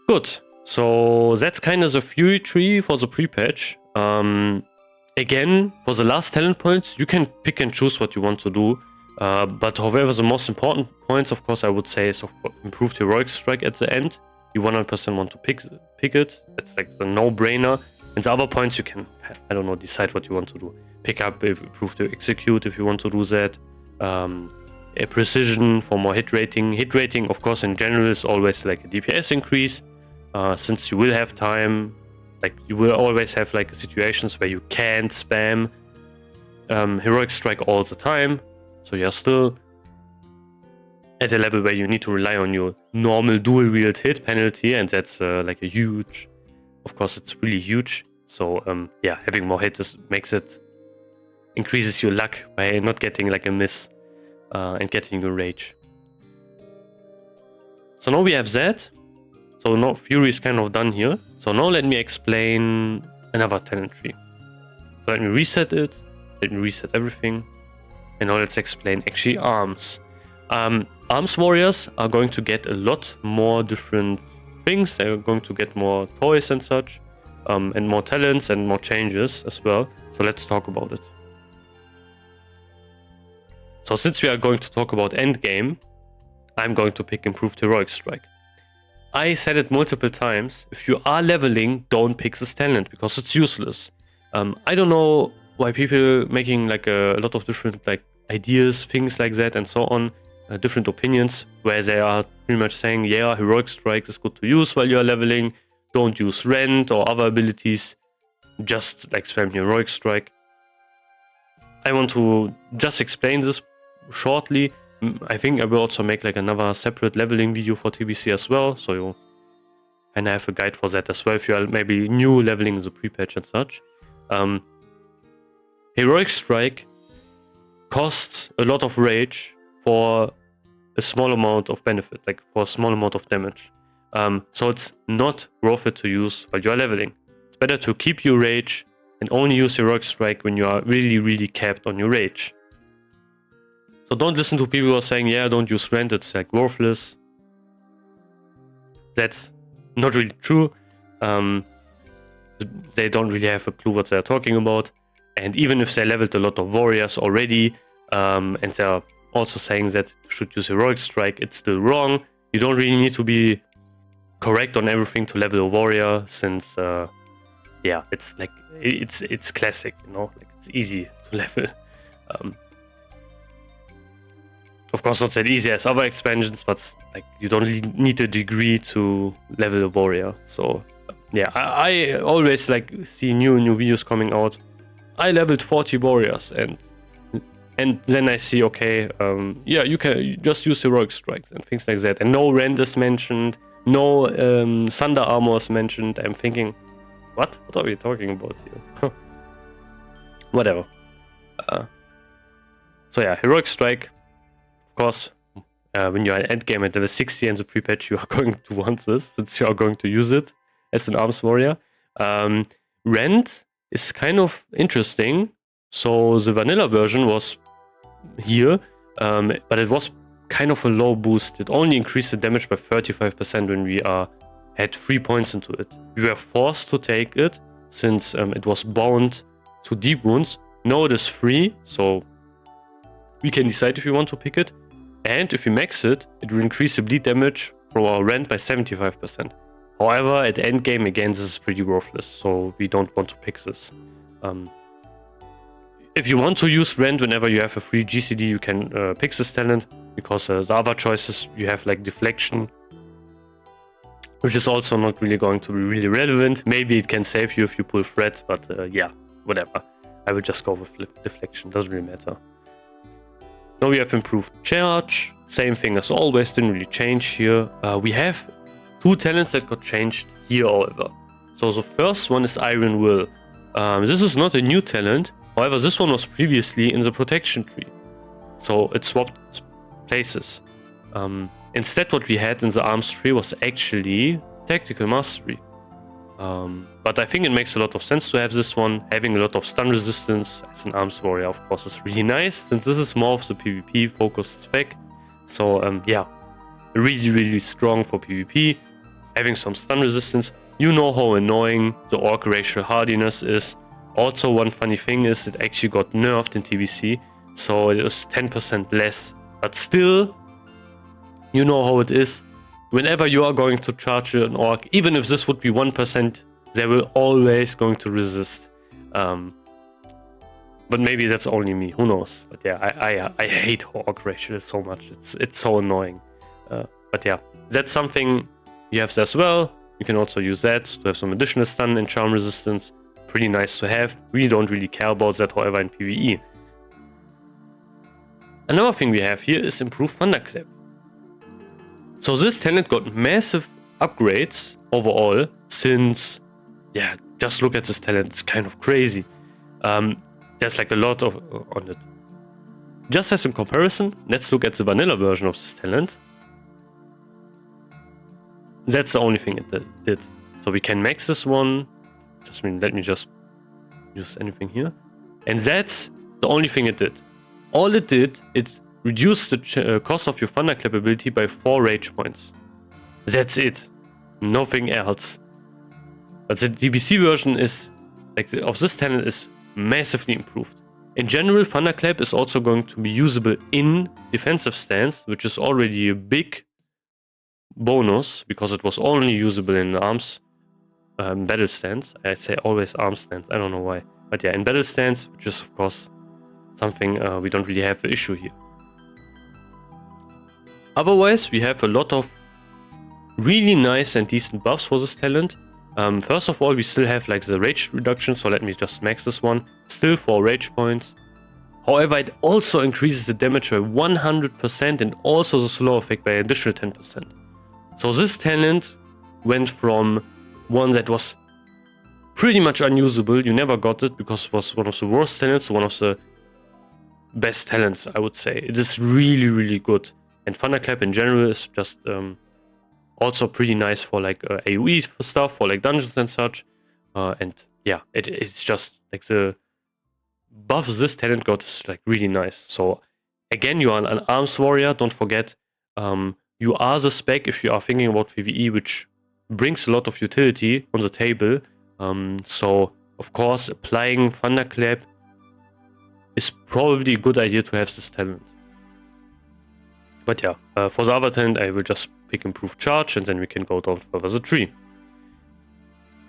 Good. So that's kind of the Fury tree for the pre-patch. Again, for the last talent points, you can pick and choose what you want to do. But however, the most important points, of course, I would say is improved Heroic Strike at the end. You 100% want to pick it. That's like the no-brainer. And the other points you can, I don't know, decide what you want to do. Pick up improved Execute if you want to do that. A Precision for more hit rating. Hit rating, of course, in general is always like a DPS increase. Since you will have time, like you will always have like situations where you can't spam Heroic Strike all the time. So you're still at a level where you need to rely on your normal dual wield hit penalty, and that's like a huge, of course it's really huge. So yeah, having more hits increases your luck by not getting like a miss and getting your rage. So now we have that. So now Fury is kind of done here. So now let me explain another talent tree. So let me reset it. Let me reset everything. And now let's explain actually arms. Arms warriors are going to get a lot more different things. They're going to get more toys and such. And more talents and more changes as well. So let's talk about it. So since we are going to talk about endgame, I'm going to pick Improved Heroic Strike. I said it multiple times, if you are leveling, don't pick this talent, because it's useless. I don't know why people making like a lot of different like ideas, things like that and so on, different opinions, where they are pretty much saying, yeah, Heroic Strike is good to use while you're leveling, don't use Rend or other abilities, just like spam Heroic Strike. I want to just explain this shortly. I think I will also make like another separate leveling video for TBC as well, so you can have a guide for that as well if you are maybe new leveling the pre-patch and such. Heroic Strike costs a lot of rage for a small amount of benefit, like for a small amount of damage. So it's not worth it to use while you are leveling. It's better to keep your rage and only use Heroic Strike when you are really, really capped on your rage. So don't listen to people who are saying, yeah, don't use Rend, it's like worthless. That's not really true. They don't really have a clue what they're talking about. And even if they leveled a lot of warriors already, and they're also saying that you should use Heroic Strike, it's still wrong. You don't really need to be correct on everything to level a warrior, since yeah, it's like it's classic, you know, like it's easy to level. Of course, not that easy as other expansions, but like you don't really need a degree to level a warrior. So yeah, I always like see new videos coming out. I leveled 40 warriors, and then I see, okay, yeah, you can just use Heroic Strikes and things like that, and no Rend is mentioned, no Thunder Armor is mentioned. I'm thinking, what are we talking about here? Whatever. So yeah, Heroic Strike, of course, when you're at endgame at level 60 and the pre-patch, you are going to want this, since you are going to use it as an arms warrior. Rend is kind of interesting. So the vanilla version was here, but it was kind of a low boost. It only increased the damage by 35% when we had 3 points into it. We were forced to take it since it was bound to deep wounds. Now it is free, so we can decide if we want to pick it. And if we max it, it will increase the bleed damage from our Rend by 75%. However, at the end game, again, this is pretty worthless, so we don't want to pick this. If you want to use Rend whenever you have a free GCD, you can pick this talent, because the other choices you have like Deflection, which is also not really going to be really relevant. Maybe it can save you if you pull Threat, but yeah, whatever. I will just go with Deflection, doesn't really matter. Now we have improved Charge, same thing as always, didn't really change here. We have 2 talents that got changed here, however. So the first one is Iron Will. This is not a new talent, however this one was previously in the protection tree. So it swapped places. Instead what we had in the arms tree was actually Tactical Mastery. But I think it makes a lot of sense to have this one. Having a lot of stun resistance as an arms warrior, of course, is really nice, since this is more of the PvP focused spec. So yeah, really, really strong for PvP. Having some stun resistance. You know how annoying the Orc Racial Hardiness is. Also, one funny thing is it actually got nerfed in TBC, so it was 10% less. But still, you know how it is. Whenever you are going to charge an Orc, even if this would be 1%, they will always going to resist. But maybe that's only me, who knows. But yeah, I hate Orc Racial so much. It's so annoying. But yeah, that's something you have as well. You can also use that to have some additional stun and charm resistance. Pretty nice to have. We don't really care about that, however, in PvE. Another thing we have here is improved Thunderclap. So this talent got massive upgrades overall, since, yeah, just look at this talent, it's kind of crazy. There's like a lot of on it. Just as a comparison, let's look at the vanilla version of this talent. That's the only thing it did. So we can max this one. Let me just use anything here. And that's the only thing it did. All it did, it reduced the cost of your Thunderclap ability by 4 rage points. That's it. Nothing else. But the TBC version is, like, of this talent is massively improved. In general, Thunderclap is also going to be usable in defensive stance, which is already a big bonus, because it was only usable in arms battle stance. I say always arm stance, I don't know why. But yeah, in battle stance, which is of course something we don't really have an issue here. Otherwise, we have a lot of really nice and decent buffs for this talent. First of all, we still have like the rage reduction, so let me just max this one. Still 4 rage points. However, it also increases the damage by 100% and also the slow effect by an additional 10%. So this talent went from one that was pretty much unusable, you never got it because it was one of the worst talents, to one of the best talents, I would say. It is really, really good. And Thunderclap in general is just also pretty nice for like AoE for stuff, for like dungeons and such. And yeah, it's just like the buff this talent got is like really nice. So again, you are an arms warrior, don't forget. You are the spec if you are thinking about PvE, which brings a lot of utility on the table. So of course, applying Thunderclap is probably a good idea to have this talent. But yeah, for the other talent, I will just pick Improved Charge, and then we can go down further the tree.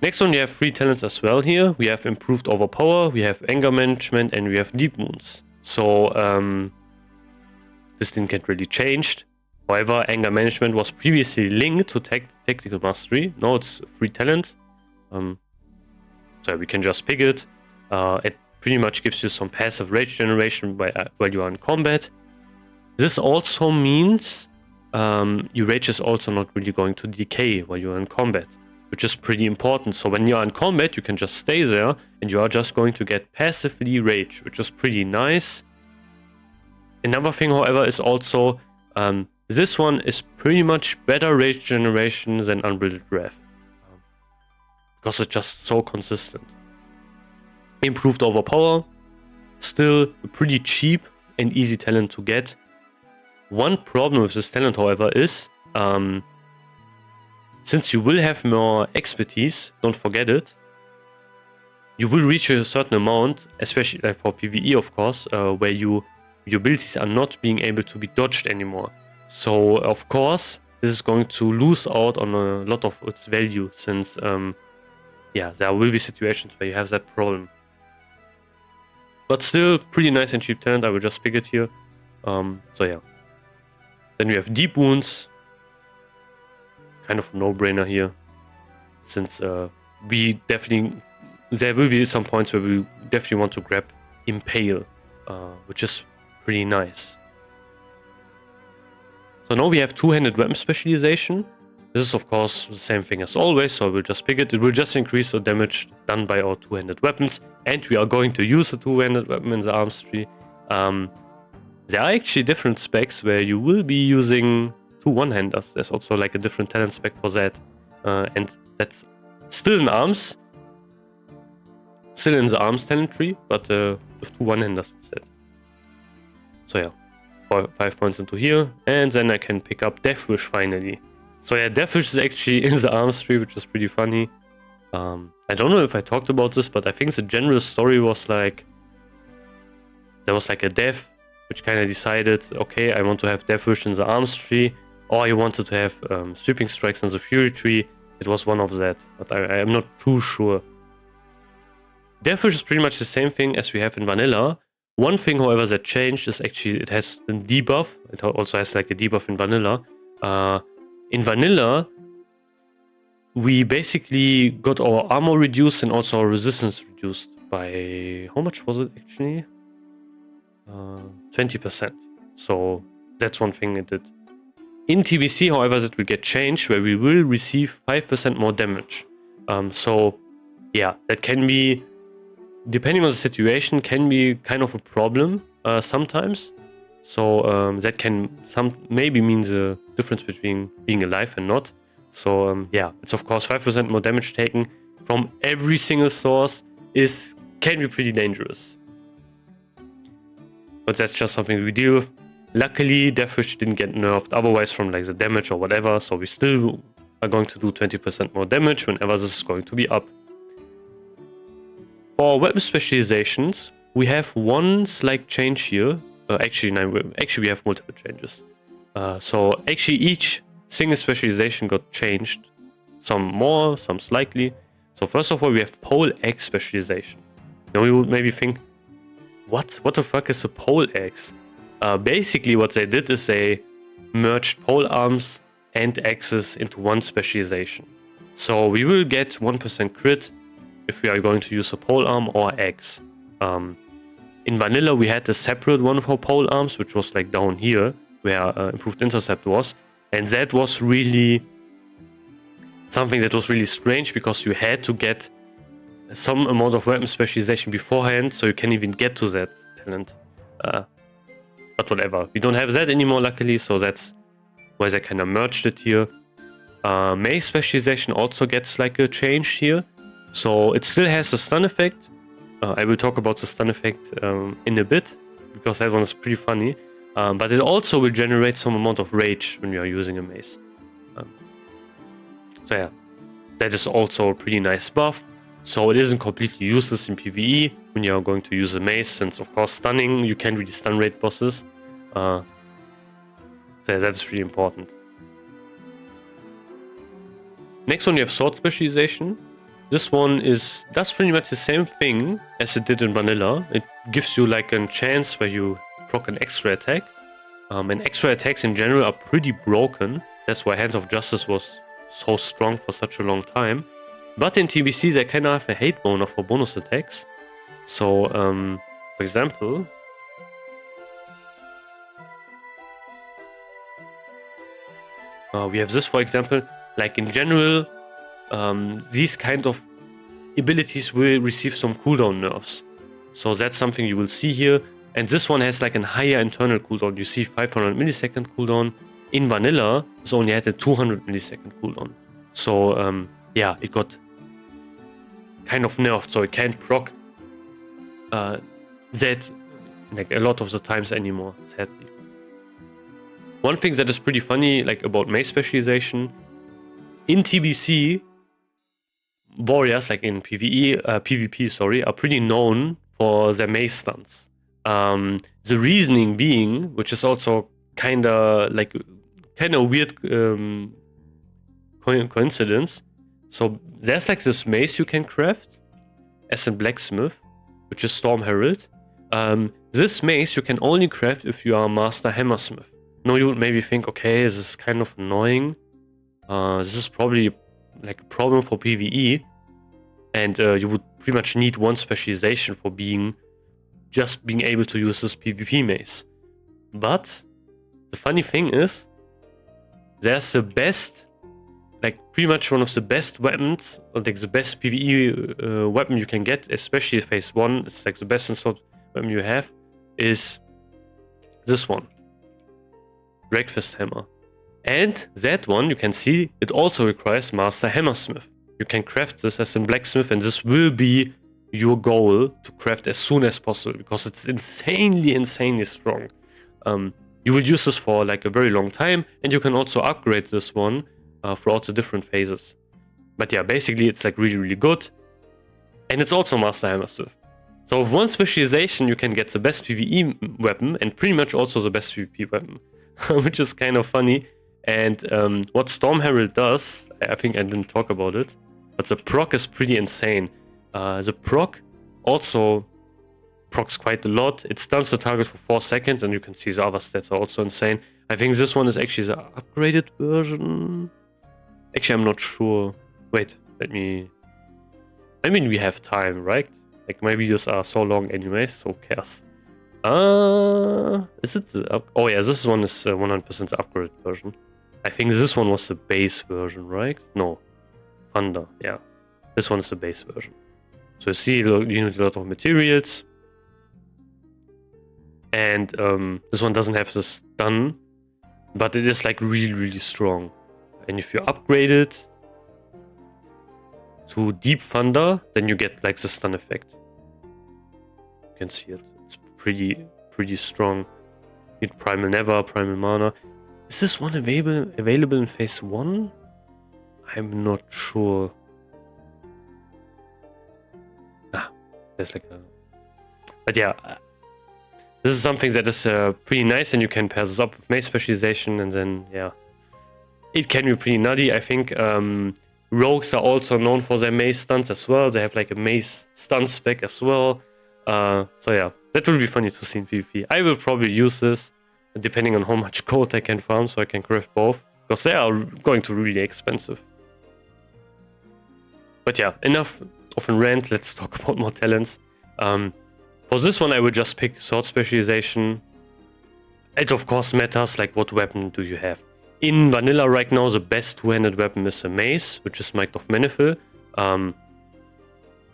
Next one, we have 3 talents as well here. We have Improved Overpower, we have Anger Management, and we have Deep Wounds. So this didn't get really changed. However, Anger Management was previously linked to Tactical Mastery. Now it's a free talent. So we can just pick it. It pretty much gives you some passive rage generation while you are in combat. This also means your rage is also not really going to decay while you are in combat, which is pretty important. So when you are in combat, you can just stay there and you are just going to get passively rage, which is pretty nice. Another thing, however, is also this one is pretty much better rage generation than Unbridled Wrath, because it's just so consistent. Improved Overpower, still a pretty cheap and easy talent to get. One problem with this talent, however, is since you will have more expertise, don't forget it, you will reach a certain amount, especially like for PvE, of course, where your abilities are not being able to be dodged anymore. So, of course, this is going to lose out on a lot of its value, since, yeah, there will be situations where you have that problem. But still, pretty nice and cheap talent, I will just pick it here. So yeah. Then we have Deep Wounds. Kind of a no-brainer here, since we definitely... There will be some points where we definitely want to grab Impale, which is pretty nice. So now we have two-handed weapon specialization. This is of course the same thing as always, so I will just pick it. It will just increase the damage done by our two-handed weapons, and we are going to use the two-handed weapon in the arms tree. There are actually different specs where you will be using two one-handers. There's also like a different talent spec for that, and that's still in arms. Still in the arms talent tree, but with two one-handers instead. So yeah. 5 points into here, and then I can pick up Deathwish finally. So yeah, Deathwish is actually in the arms tree, which is pretty funny. I don't know if I talked about this, but I think the general story was like, there was like a dev which kind of decided, okay, I want to have Deathwish in the arms tree, or I wanted to have Sweeping Strikes in the Fury tree. It was one of that, but I am not too sure. Deathwish is pretty much the same thing as we have in vanilla. One thing, however, that changed is actually it has a debuff. It also has like a debuff in vanilla. In vanilla, we basically got our armor reduced and also our resistance reduced by... How much was it actually? 20%. So that's one thing it did. In TBC, however, that will get changed, where we will receive 5% more damage. So yeah, that can be... Depending on the situation, can be kind of a problem sometimes. So that can maybe mean the difference between being alive and not. So yeah, it's of course 5% more damage taken from every single source can be pretty dangerous. But that's just something we deal with. Luckily, Deathwish didn't get nerfed otherwise from like the damage or whatever. So we still are going to do 20% more damage whenever this is going to be up. For weapon specializations, we have one slight change here. Actually, we have multiple changes. So actually, each single specialization got changed. Some more, some slightly. So first of all, we have Pole Axe specialization. Now we would maybe think, what the fuck is a Pole Axe? Basically, what they did is they merged pole arms and axes into one specialization. So we will get 1% crit if we are going to use a pole arm or axe. In vanilla, we had a separate one for pole arms, which was like down here, where improved intercept was. And that was really something that was really strange, because you had to get some amount of weapon specialization beforehand, so you can even get to that talent. But whatever, we don't have that anymore, luckily, so that's why they kind of merged it here. Mace specialization also gets like a change here, so it still has a stun effect. I will talk about the stun effect in a bit, because that one is pretty funny. But it also will generate some amount of rage when you are using a mace. So yeah, that is also a pretty nice buff. So it isn't completely useless in PvE when you are going to use a mace, since of course stunning, you can't really stun rate bosses. So yeah, that is really important. Next one, you have sword specialization. This one does pretty much the same thing as it did in vanilla. It gives you like a chance where you proc an extra attack. And extra attacks in general are pretty broken. That's why Hand of Justice was so strong for such a long time. But in TBC, they kind of have a hate boner for bonus attacks. So, for example, we have this, for example. Like in general, these kind of abilities will receive some cooldown nerfs. So that's something you will see here. And this one has like a higher internal cooldown. You see 500 millisecond cooldown. In vanilla, this only had a 200 millisecond cooldown. So yeah, it got kind of nerfed, so it can't proc that like a lot of the times anymore, sadly. One thing that is pretty funny, like about mace specialization, in TBC, warriors, like in PvP, sorry, are pretty known for their mace stuns. The reasoning being, which is also kind of weird coincidence. So there's like this mace you can craft as a blacksmith, which is Storm Herald. This mace you can only craft if you are a master hammersmith. Now you would maybe think, okay, this is kind of annoying. This is probably like a problem for PvE, and you would pretty much need one specialization for just being able to use this PvP mace. But the funny thing is, there's the best, like pretty much one of the best weapons, or like the best PvE weapon you can get, especially phase 1. It's like the best installed weapon you have, is this one, Breakfast Hammer. And that one, you can see, it also requires Master Hammersmith. You can craft this as a blacksmith, and this will be your goal to craft as soon as possible, because it's insanely strong. You will use this for like a very long time, and you can also upgrade this one throughout the different phases. But yeah, basically it's like really good. And it's also Master Hammersmith. So with one specialization, you can get the best PvE weapon, and pretty much also the best PvP weapon, which is kind of funny. And what Storm Herald does, I think I didn't talk about it, but the proc is pretty insane. The proc also procs quite a lot. It stuns the target for 4 seconds, and you can see the other stats are also insane. I think this one is actually the upgraded version. Actually, I'm not sure. Wait, I mean, we have time, right? Like, my videos are so long anyway, so who cares? Is it the oh yeah, this one is 100% the upgraded version. I think this one was the base version, right? No, Thunder, yeah. This one is the base version. So you see, you need a lot of materials. And this one doesn't have the stun, but it is like really strong. And if you upgrade it to Deep Thunder, then you get like the stun effect. You can see it. It's pretty strong. Need Primal Never, Primal Mana. Is this one available in phase 1? I'm not sure. There's like a... But yeah, this is something that is pretty nice, and you can pair this up with mace specialization, and then, yeah, it can be pretty nutty. I think rogues are also known for their mace stuns as well. They have like a mace stun spec as well. So yeah, that will be funny to see in PvP. I will probably use this, depending on how much gold I can farm, so I can craft both, because they are going to be really expensive. But yeah, enough of a rant. Let's talk about more talents. For this one, I will just pick sword specialization. It of course matters, like what weapon do you have. In vanilla right now, the best two-handed weapon is a mace, which is Might of Manipul.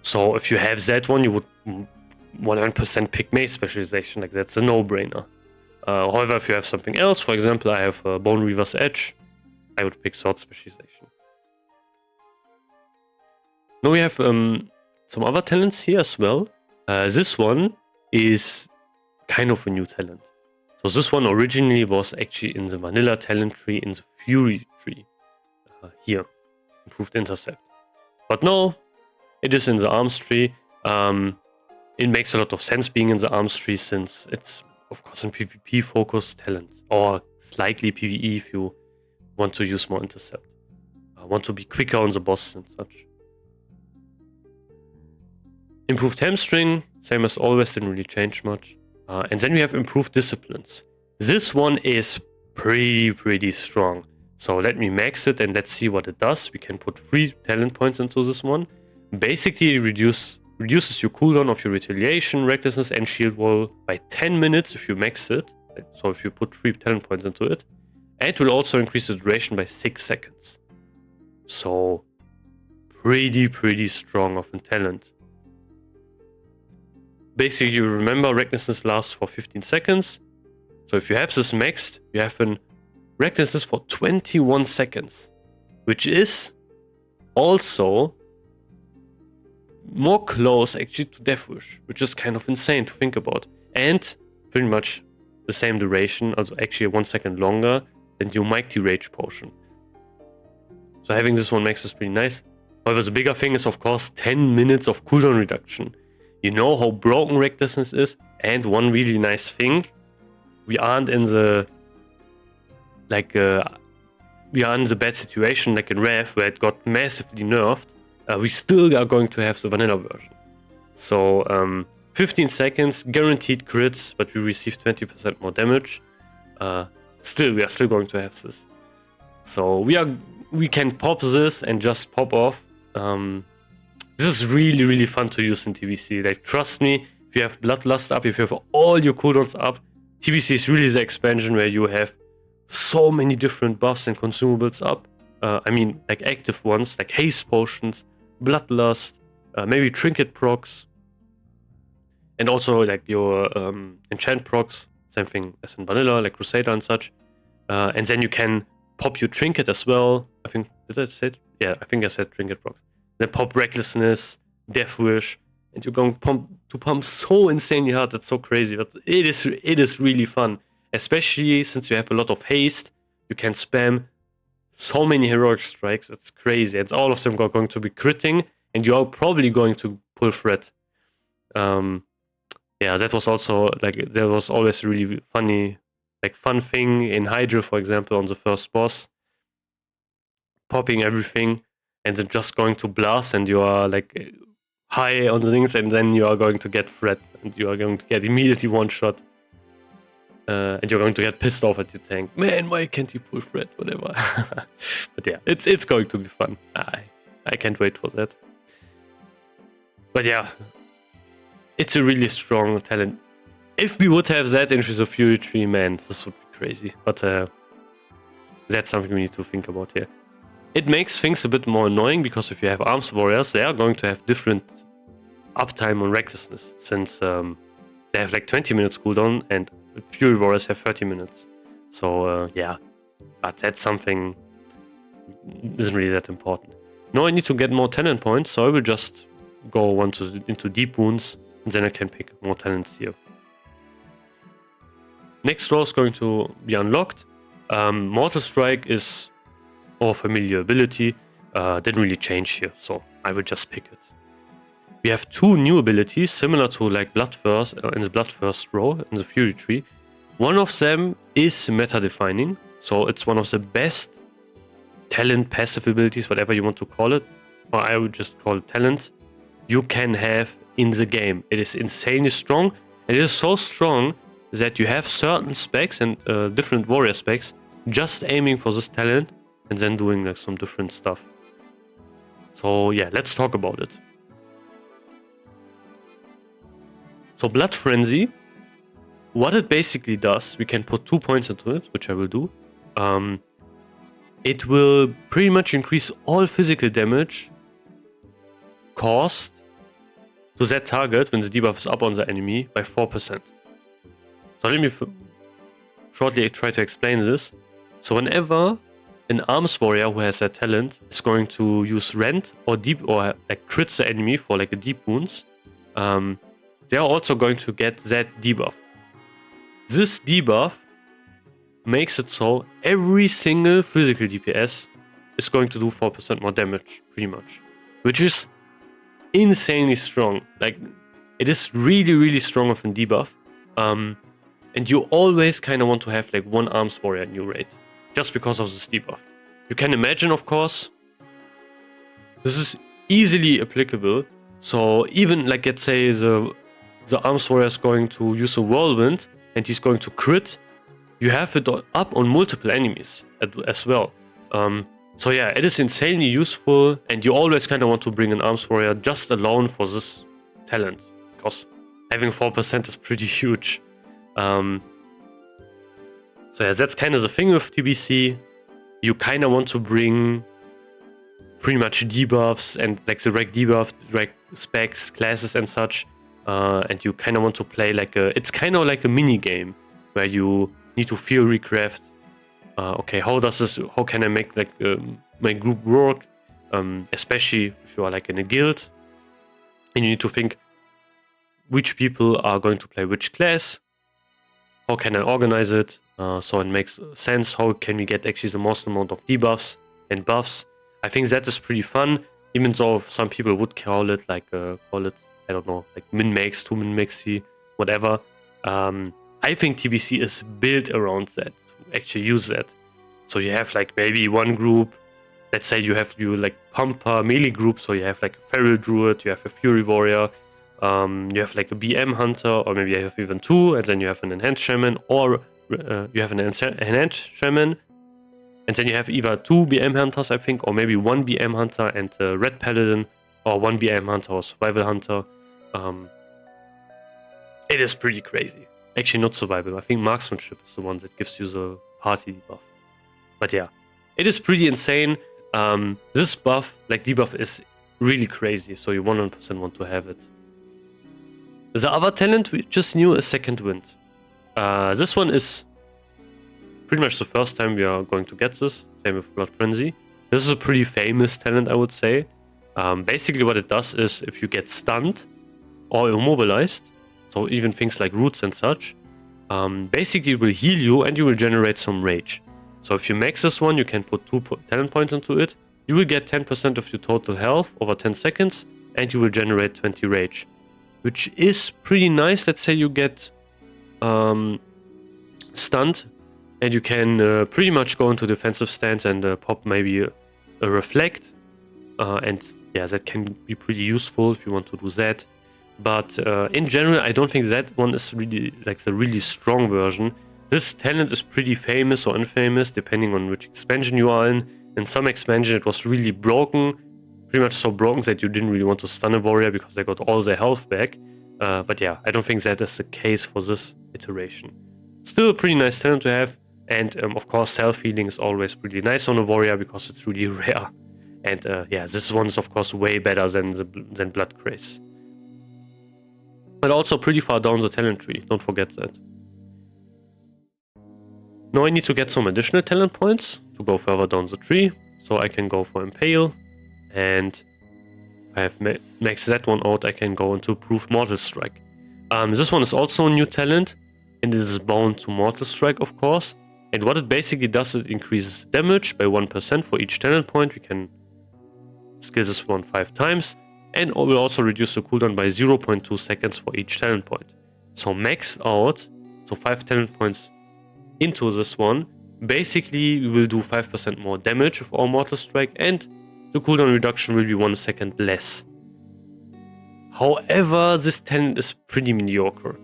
So if you have that one, you would 100% pick mace specialization, like that's a no-brainer. However, if you have something else, for example, I have Bone Reaver's Edge, I would pick sword specialization. Now we have some other talents here as well. This one is kind of a new talent. So this one originally was actually in the vanilla talent tree, in the Fury tree. Here, improved intercept. But no, it is in the arms tree. It makes a lot of sense being in the arms tree since it's, of course, an PvP focused talent. Or slightly PvE if you want to use more intercept. Want to be quicker on the boss and such. Improved hamstring, same as always, didn't really change much. And then we have improved disciplines. This one is pretty strong. So let me max it and let's see what it does. We can put 3 talent points into this one. Basically, it reduces your cooldown of your retaliation, recklessness, and shield wall by 10 minutes if you max it. So if you put 3 talent points into it. And it will also increase the duration by 6 seconds. So pretty strong of a talent. Basically, you remember recklessness lasts for 15 seconds. So if you have this maxed, you have a recklessness for 21 seconds. Which is also more close actually to Deathwish, which is kind of insane to think about. And pretty much the same duration, also actually 1 second longer than your Mighty Rage potion. So having this one makes this pretty nice. However, the bigger thing is of course 10 minutes of cooldown reduction. You know how broken recklessness is, and one really nice thing, we aren't in the we are in the bad situation like in Rev where it got massively nerfed. We still are going to have the vanilla version. So 15 seconds, guaranteed crits, but we receive 20% more damage. We are still going to have this. So we can pop this and just pop off. This is really fun to use in TBC. Like, trust me, if you have Bloodlust up, if you have all your cooldowns up, TBC is really the expansion where you have so many different buffs and consumables up. I mean, like active ones, like haste potions, Bloodlust, maybe trinket procs, and also like your enchant procs, same thing as in vanilla, like Crusade and such. And then you can pop your trinket as well. I think, did I say it? Yeah, I think I said trinket procs. Then pop recklessness, Deathwish, and you're going to pump so insanely hard. That's so crazy, but it is really fun. Especially since you have a lot of haste, you can spam so many heroic strikes. It's crazy, and all of them are going to be critting, and you are probably going to pull threat. Yeah, that was also like there was always a really fun thing in Hydra, for example, on the first boss, popping everything. And then just going to blast, and you are like high on the things, and then you are going to get threat, and you are going to get immediately one shot. And you're going to get pissed off at your tank. Man, why can't you pull threat? Whatever. But yeah, it's going to be fun. I can't wait for that. But yeah, it's a really strong talent. If we would have that in the Fury tree, man, this would be crazy. But that's something we need to think about here. It makes things a bit more annoying because if you have arms warriors, they are going to have different uptime on recklessness, since they have like 20 minutes cooldown and Fury warriors have 30 minutes. So yeah, but that's something isn't really that important. Now I need to get more talent points, so I will just go into deep wounds, and then I can pick more talents here. Next row is going to be unlocked. Mortal Strike is our familiar ability, didn't really change here, so I will just pick it. We have 2 new abilities, similar to like Bloodthirst in the Bloodthirst row in the Fury tree. One of them is meta-defining, so it's one of the best talent passive abilities, whatever you want to call it, or I would just call it talent, you can have in the game. It is insanely strong, and it is so strong that you have certain specs and different warrior specs just aiming for this talent, and then doing like some different stuff. So yeah, let's talk about it. So Blood Frenzy, what it basically does, we can put 2 points into it, which I will do. It will pretty much increase all physical damage caused to that target when the debuff is up on the enemy by 4%. So let me shortly try to explain this. So whenever an arms warrior who has that talent is going to use rend or deep or like crits the enemy for like a deep wounds, they are also going to get that debuff. This debuff makes it so every single physical DPS is going to do 4% more damage, pretty much, which is insanely strong. Like, it is really, really strong of a debuff. And you always kind of want to have like one arms warrior in your raid, just because of this debuff. You can imagine, of course, this is easily applicable. So even like, let's say the arms warrior is going to use a whirlwind and he's going to crit, you have it up on multiple enemies as well. So yeah, it is insanely useful, and you always kind of want to bring an arms warrior just alone for this talent, because having 4% is pretty huge. So yeah, that's kind of the thing with TBC. You kind of want to bring pretty much debuffs and like the reg debuff, reg specs, classes and such. And you kind of want to play like it's kind of like a mini game where you need to theory craft. Okay, how can I make like my group work? Especially if you are like in a guild, and you need to think which people are going to play which class. How can I organize it so it makes sense? How can we get actually the most amount of debuffs and buffs? I think that is pretty fun, even though some people would call it like I don't know, like min-max, 2 min-maxy, whatever. I think TBC is built around that, to actually use that. So you have like maybe one group, let's say you like pumper melee group, so you have like a feral druid, you have a fury warrior, you have like a BM hunter, or maybe you have even 2, and then you have an enhanced shaman, or you have an enhanced shaman, and then you have either 2 BM hunters, I think, or maybe 1 BM hunter and a red paladin, or 1 BM hunter or survival hunter. It is pretty crazy. Actually, not survival. I think marksmanship is the one that gives you the party debuff. But yeah, it is pretty insane. This buff, like debuff, is really crazy, so you 100% want to have it. The other talent we just knew is Second Wind. This one is pretty much the first time we are going to get this. Same with Blood Frenzy. This is a pretty famous talent, I would say. Basically what it does is if you get stunned or immobilized, so even things like roots and such, basically it will heal you and you will generate some rage. So if you max this one, you can put 2 talent points into it. You will get 10% of your total health over 10 seconds and you will generate 20 rage, which is pretty nice. Let's say you get stunned and you can pretty much go into defensive stance and pop maybe a reflect, and yeah, that can be pretty useful if you want to do that. But in general, I don't think that one is really like the really strong version. This talent is pretty famous or infamous depending on which expansion you are in. In some expansion it was really broken, pretty much so broken that you didn't really want to stun a warrior because they got all their health back. But yeah, I don't think that is the case for this iteration. Still a pretty nice talent to have, and of course self-healing is always really nice on a warrior because it's really rare. And yeah, this one is of course way better than Blood Grace. But also pretty far down the talent tree, don't forget that. Now I need to get some additional talent points to go further down the tree, so I can go for Impale, and if I have maxed that one out, I can go into Proof Mortal Strike. This one is also a new talent, and it is bound to Mortal Strike, of course. And what it basically does, it increases damage by 1% for each talent point. We can skill this one 5 times, and it will also reduce the cooldown by 0.2 seconds for each talent point. So maxed out, so 5 talent points into this one, basically we will do 5% more damage with our Mortal Strike, and the cooldown reduction will be 1 second less. However, this talent is pretty mediocre.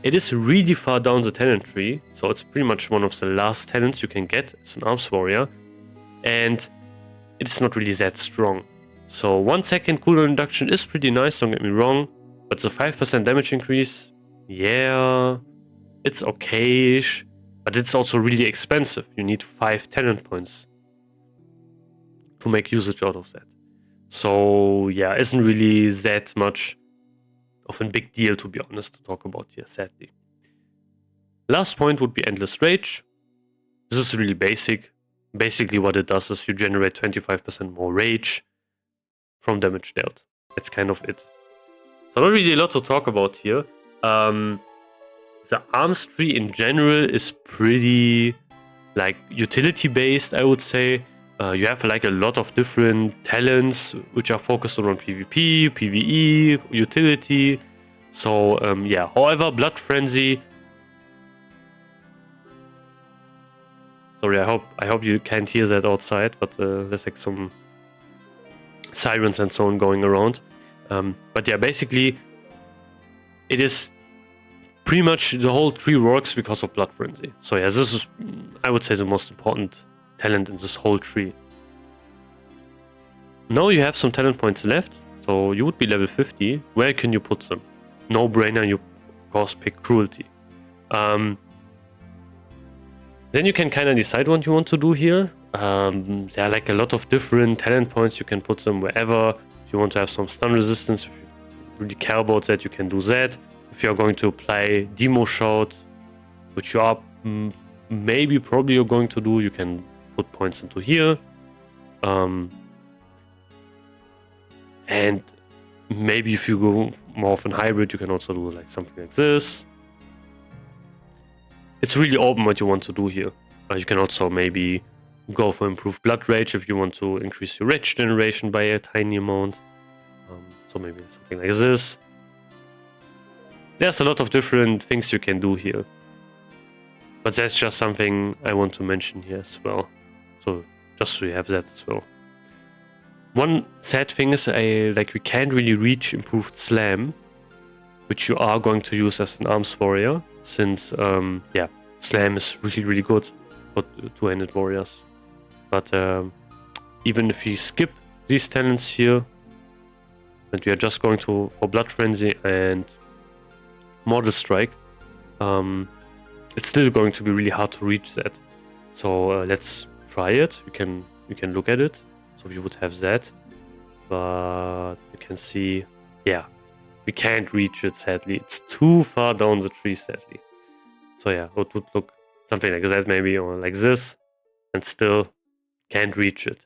It is really far down the talent tree, so it's pretty much one of the last talents you can get as an arms warrior, and it's not really that strong. So 1 second cooldown reduction is pretty nice, don't get me wrong, But the 5% damage increase, yeah, it's okay-ish, but it's also really expensive. You need 5 talent points to make usage out of that. So yeah, isn't really that much of a big deal, to be honest, to talk about here, sadly. Last point would be Endless Rage. This is really basic. Basically what it does is you generate 25% more rage from damage dealt. That's kind of it. So not really a lot to talk about here. The arms tree in general is pretty like utility based, I would say. You have like a lot of different talents which are focused around PvP, PvE, utility. So yeah, however, Blood Frenzy. Sorry, I hope you can't hear that outside, but there's like some sirens and so on going around. But yeah, basically, it is pretty much the whole tree works because of Blood Frenzy. So yeah, this is, I would say, the most important talent in this whole tree. Now you have some talent points left, so you would be level 50. Where can you put them? No brainer, you of course pick Cruelty. Then you can kind of decide what you want to do here. There are like a lot of different talent points. You can put them wherever. If you want to have some stun resistance, if you really care about that, you can do that. If you're going to apply Demo Shout, which you are probably you're going to do, you can put points into here. And maybe if you go more of a hybrid, you can also do like something like this. It's really open what you want to do here. You can also maybe go for improved blood rage if you want to increase your rage generation by a tiny amount. So maybe something like this. There's a lot of different things you can do here. But that's just something I want to mention here as well. So just so you have that as well. One sad thing is we can't really reach improved slam, which you are going to use as an arms warrior, since yeah, slam is really good for two-handed warriors. But even if you skip these talents here, and we are just going for Blood Frenzy and Mortal Strike, it's still going to be really hard to reach that. So let's try it. You can look at it. So we would have that, but you can see, yeah, we can't reach it, sadly. It's too far down the tree, sadly. So yeah, it would look something like that maybe, or like this, and still can't reach it.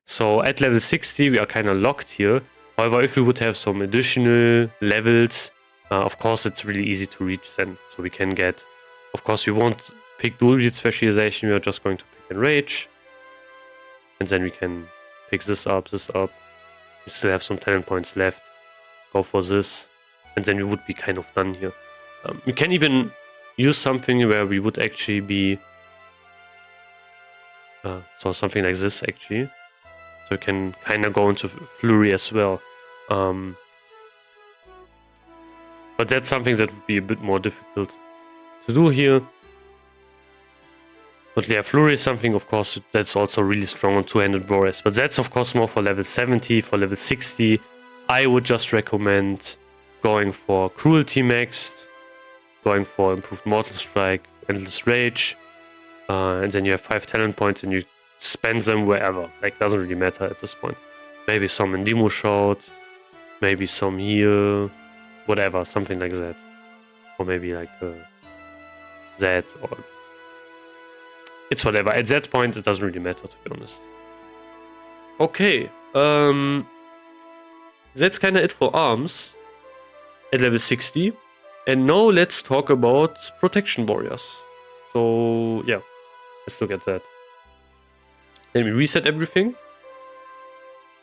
So at level 60, we are kind of locked here. However, if we would have some additional levels, of course, it's really easy to reach then. So we can get, of course, we won't pick dual wield specialization. We are just going to pick Enrage. And then we can pick this up. We still have some talent points left. Go for this. And then we would be kind of done here. We can even use something where we would actually be... so something like this, actually. So you can kind of go into Flurry as well. But that's something that would be a bit more difficult to do here. But yeah, Flurry is something, of course, that's also really strong on two-handed warriors. But that's, of course, more for level 70. For level 60, I would just recommend going for Cruelty maxed, going for Improved Mortal Strike, Endless Rage, and then you have 5 talent points and you spend them wherever. Like, doesn't really matter at this point. Maybe some in Demo Shout, maybe some here, whatever, something like that. Or maybe like that, or... It's whatever. At that point, it doesn't really matter, to be honest. Okay. That's kind of it for arms at level 60. And now let's talk about protection warriors. So, yeah. Let's look at that. Let me reset everything.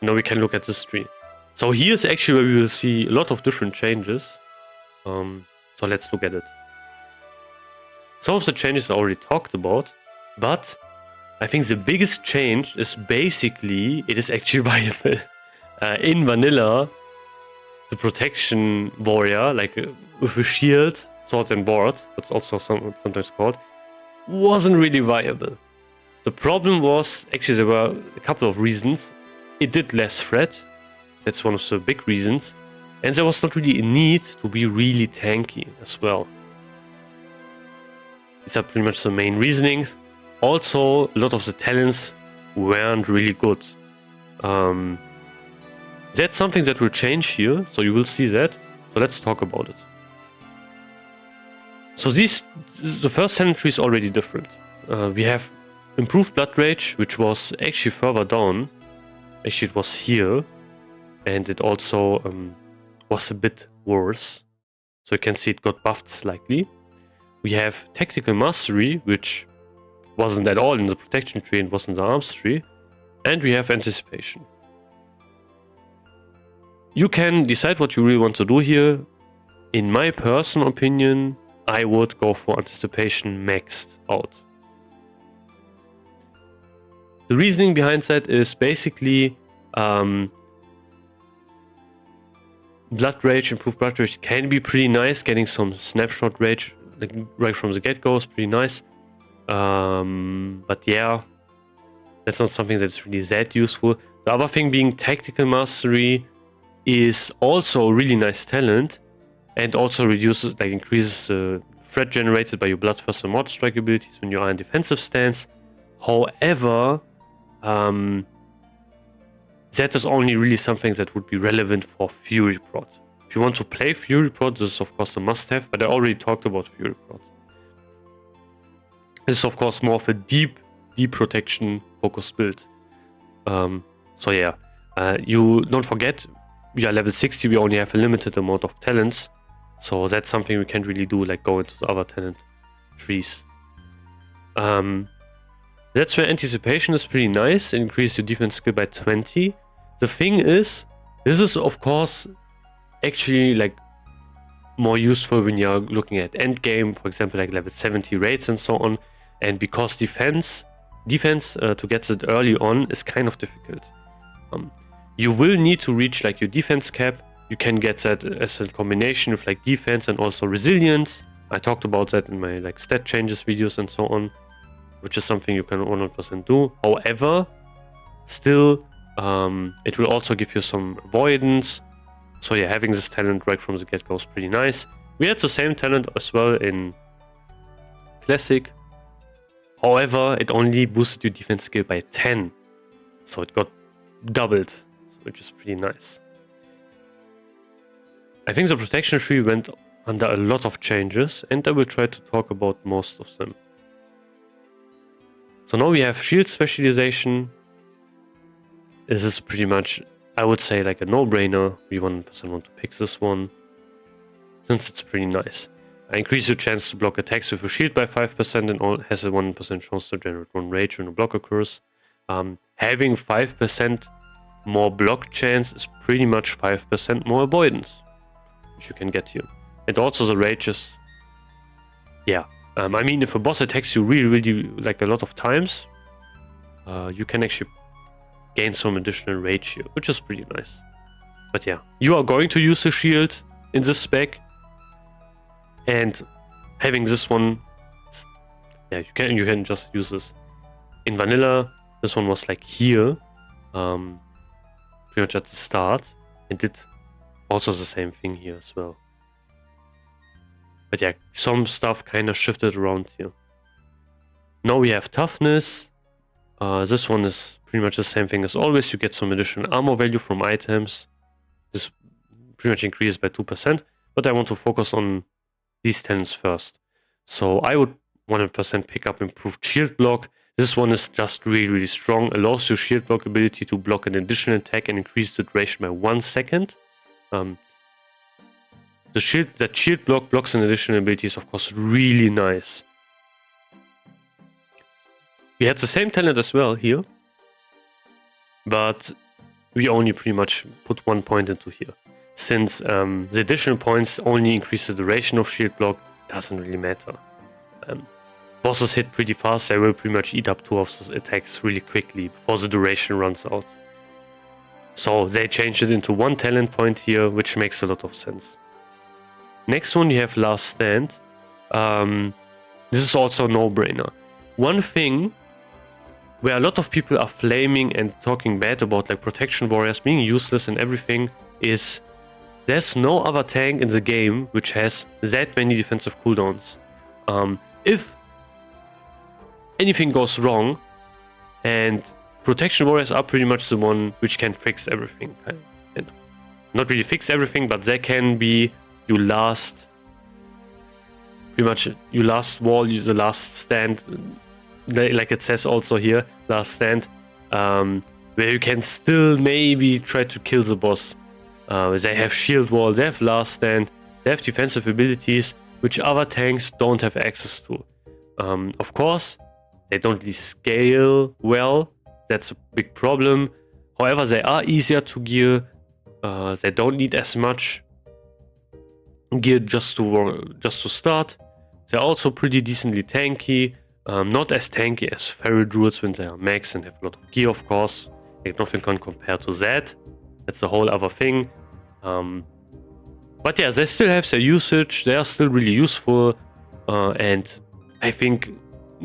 Now we can look at this tree. So here's actually where we will see a lot of different changes. So let's look at it. Some of the changes I already talked about. But I think the biggest change is basically, it is actually viable. In vanilla, the protection warrior, like with a shield, sword and board, that's also sometimes called, wasn't really viable. The problem was, actually there were a couple of reasons. It did less threat, that's one of the big reasons. And there was not really a need to be really tanky as well. These are pretty much the main reasonings. Also, a lot of the talents weren't really good. That's something that will change here, so you will see that. So let's talk about it. So the first talent tree is already different. We have improved Blood Rage, which was actually further down. Actually, it was here. And it also was a bit worse. So you can see it got buffed slightly. We have Tactical Mastery, which wasn't at all in the Protection tree and was in the Arms tree. And we have Anticipation. You can decide what you really want to do here. In my personal opinion, I would go for Anticipation maxed out. The reasoning behind that is basically Blood Rage, improved Blood Rage can be pretty nice. Getting some snapshot rage like right from the get-go is pretty nice. But yeah, that's not something that's really that useful. The other thing being Tactical Mastery is also a really nice talent and also reduces, like increases the threat generated by your Bloodthirst and Mortal Strike abilities when you are in defensive stance. However, that is only really something that would be relevant for Fury Prot. If you want to play Fury Prot, this is of course a must-have, but I already talked about Fury Prot. This is of course more of a deep protection focused build. So yeah, you don't forget, we are level 60, we only have a limited amount of talents. So that's something we can't really do, like go into the other talent trees. That's where Anticipation is pretty nice. It increases your defense skill by 20. The thing is, this is of course actually like more useful when you're looking at endgame, for example, like level 70 raids and so on. And because defense to get it early on is kind of difficult. You will need to reach like your defense cap. You can get that as a combination of like defense and also resilience. I talked about that in my like stat changes videos and so on, which is something you can 100% do. However, still, it will also give you some avoidance. So yeah, having this talent right from the get-go is pretty nice. We had the same talent as well in Classic. However, it only boosted your defense skill by 10. So it got doubled, which is pretty nice. I think the protection tree went under a lot of changes, and I will try to talk about most of them. So now we have shield specialization. This is pretty much, I would say, like a no-brainer. We 100% want to pick this one, since it's pretty nice. Increase your chance to block attacks with a shield by 5% and has a 1% chance to generate 1 rage when a block occurs. Having 5% more block chance is pretty much 5% more avoidance, which you can get here. And also the rages, yeah. I mean, if a boss attacks you really like a lot of times, you can actually gain some additional rage here, which is pretty nice. But yeah, you are going to use the shield in this spec, and having this one, yeah, you can just use this. In vanilla, this one was like here, pretty much at the start, and did also the same thing here as well. But yeah, some stuff kind of shifted around here. Now we have toughness. This one is pretty much the same thing as always. You get some additional armor value from items. This pretty much increases by 2%. But I want to focus on these talents first. So I would 100% pick up improved shield block. This one is just really strong. Allows your shield block ability to block an additional attack and increase the duration by 1 second. That shield block blocks an additional ability is of course really nice. We had the same talent as well here, but we only pretty much put 1 point into here. Since the additional points only increase the duration of shield block, doesn't really matter. Bosses hit pretty fast, they will pretty much eat up 2 of the attacks really quickly before the duration runs out. So they changed it into 1 talent point here, which makes a lot of sense. Next one, you have Last Stand. This is also a no-brainer. One thing where a lot of people are flaming and talking bad about like protection warriors being useless and everything is there's no other tank in the game which has that many defensive cooldowns. If anything goes wrong, and Protection Warriors are pretty much the one which can fix everything. And not really fix everything, but they can be your last, pretty much your last wall, the last stand, like it says also here, last stand, where you can still maybe try to kill the boss. They have shield wall, they have last stand, they have defensive abilities which other tanks don't have access to. Of course, they don't really scale well. That's a big problem. However, they are easier to gear. They don't need as much gear just to start. They're also pretty decently tanky. Not as tanky as Feral Druids when they are max and have a lot of gear, of course. Like, nothing can compare to that. That's a whole other thing. But yeah, they still have their usage. They are still really useful. And I think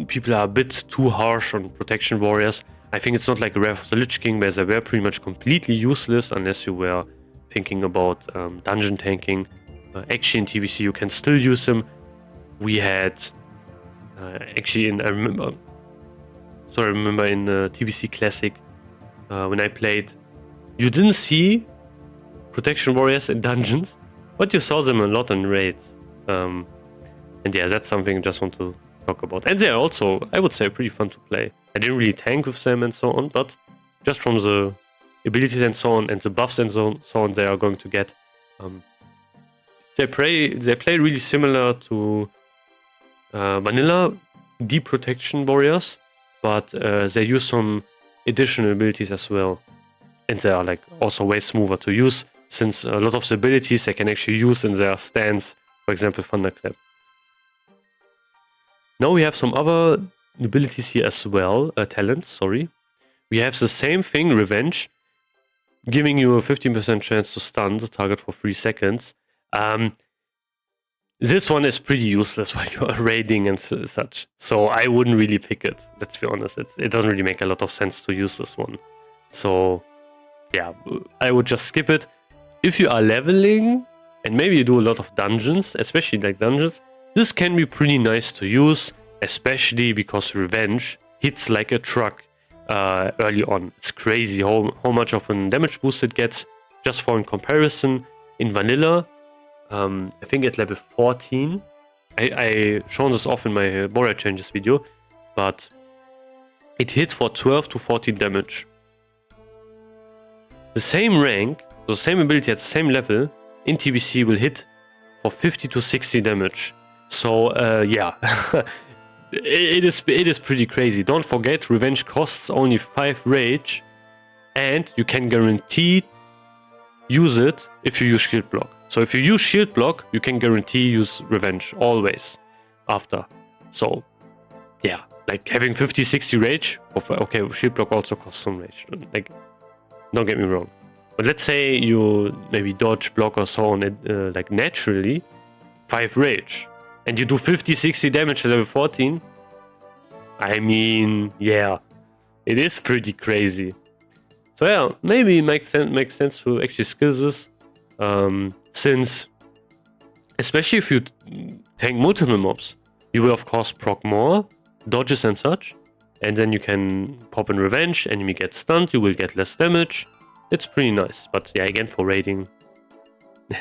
people are a bit too harsh on Protection Warriors. I think it's not like a Wrath of the Lich King where they were pretty much completely useless unless you were thinking about dungeon tanking. Actually in TBC you can still use them. We had actually I remember in the TBC Classic when I played, you didn't see Protection Warriors in dungeons, but you saw them a lot in raids. And yeah, that's something I just want to talk about. And they're also, I would say, pretty fun to play. I didn't really tank with them and so on, but just from the abilities and so on, and the buffs and so on they are going to get, they play really similar to vanilla Deep Protection Warriors, but they use some additional abilities as well. And they are like also way smoother to use, since a lot of the abilities they can actually use in their stance, for example Thunderclap. Now we have some other abilities here as well, talents, sorry. We have the same thing, Revenge, giving you a 15% chance to stun the target for 3 seconds. This one is pretty useless while you are raiding and such, so I wouldn't really pick it, let's be honest. It doesn't really make a lot of sense to use this one. So yeah, I would just skip it. If you are leveling, and maybe you do a lot of dungeons, especially like dungeons, this can be pretty nice to use, especially because Revenge hits like a truck early on. It's crazy how much of a damage boost it gets. Just for in comparison, in vanilla, I think at level 14, I shown this off in my Warrior Changes video, but it hit for 12 to 14 damage. The same rank, the same ability at the same level, in TBC will hit for 50 to 60 damage. So yeah, it is pretty crazy. Don't forget, Revenge costs only 5 rage, and you can guarantee use it if you use shield block. So if you use shield block, you can guarantee use Revenge always after. So yeah, like having 50-60 rage. Okay, shield block also costs some rage. Like, don't get me wrong. But let's say you maybe dodge, block or so on, like naturally, 5 rage. And you do 50-60 damage at level 14. I mean, yeah, it is pretty crazy. So yeah, maybe it makes sense to actually skill this. Since, especially if you tank multiple mobs, you will of course proc more dodges and such. And then you can pop in Revenge, enemy gets stunned, you will get less damage. It's pretty nice. But yeah, again, for raiding,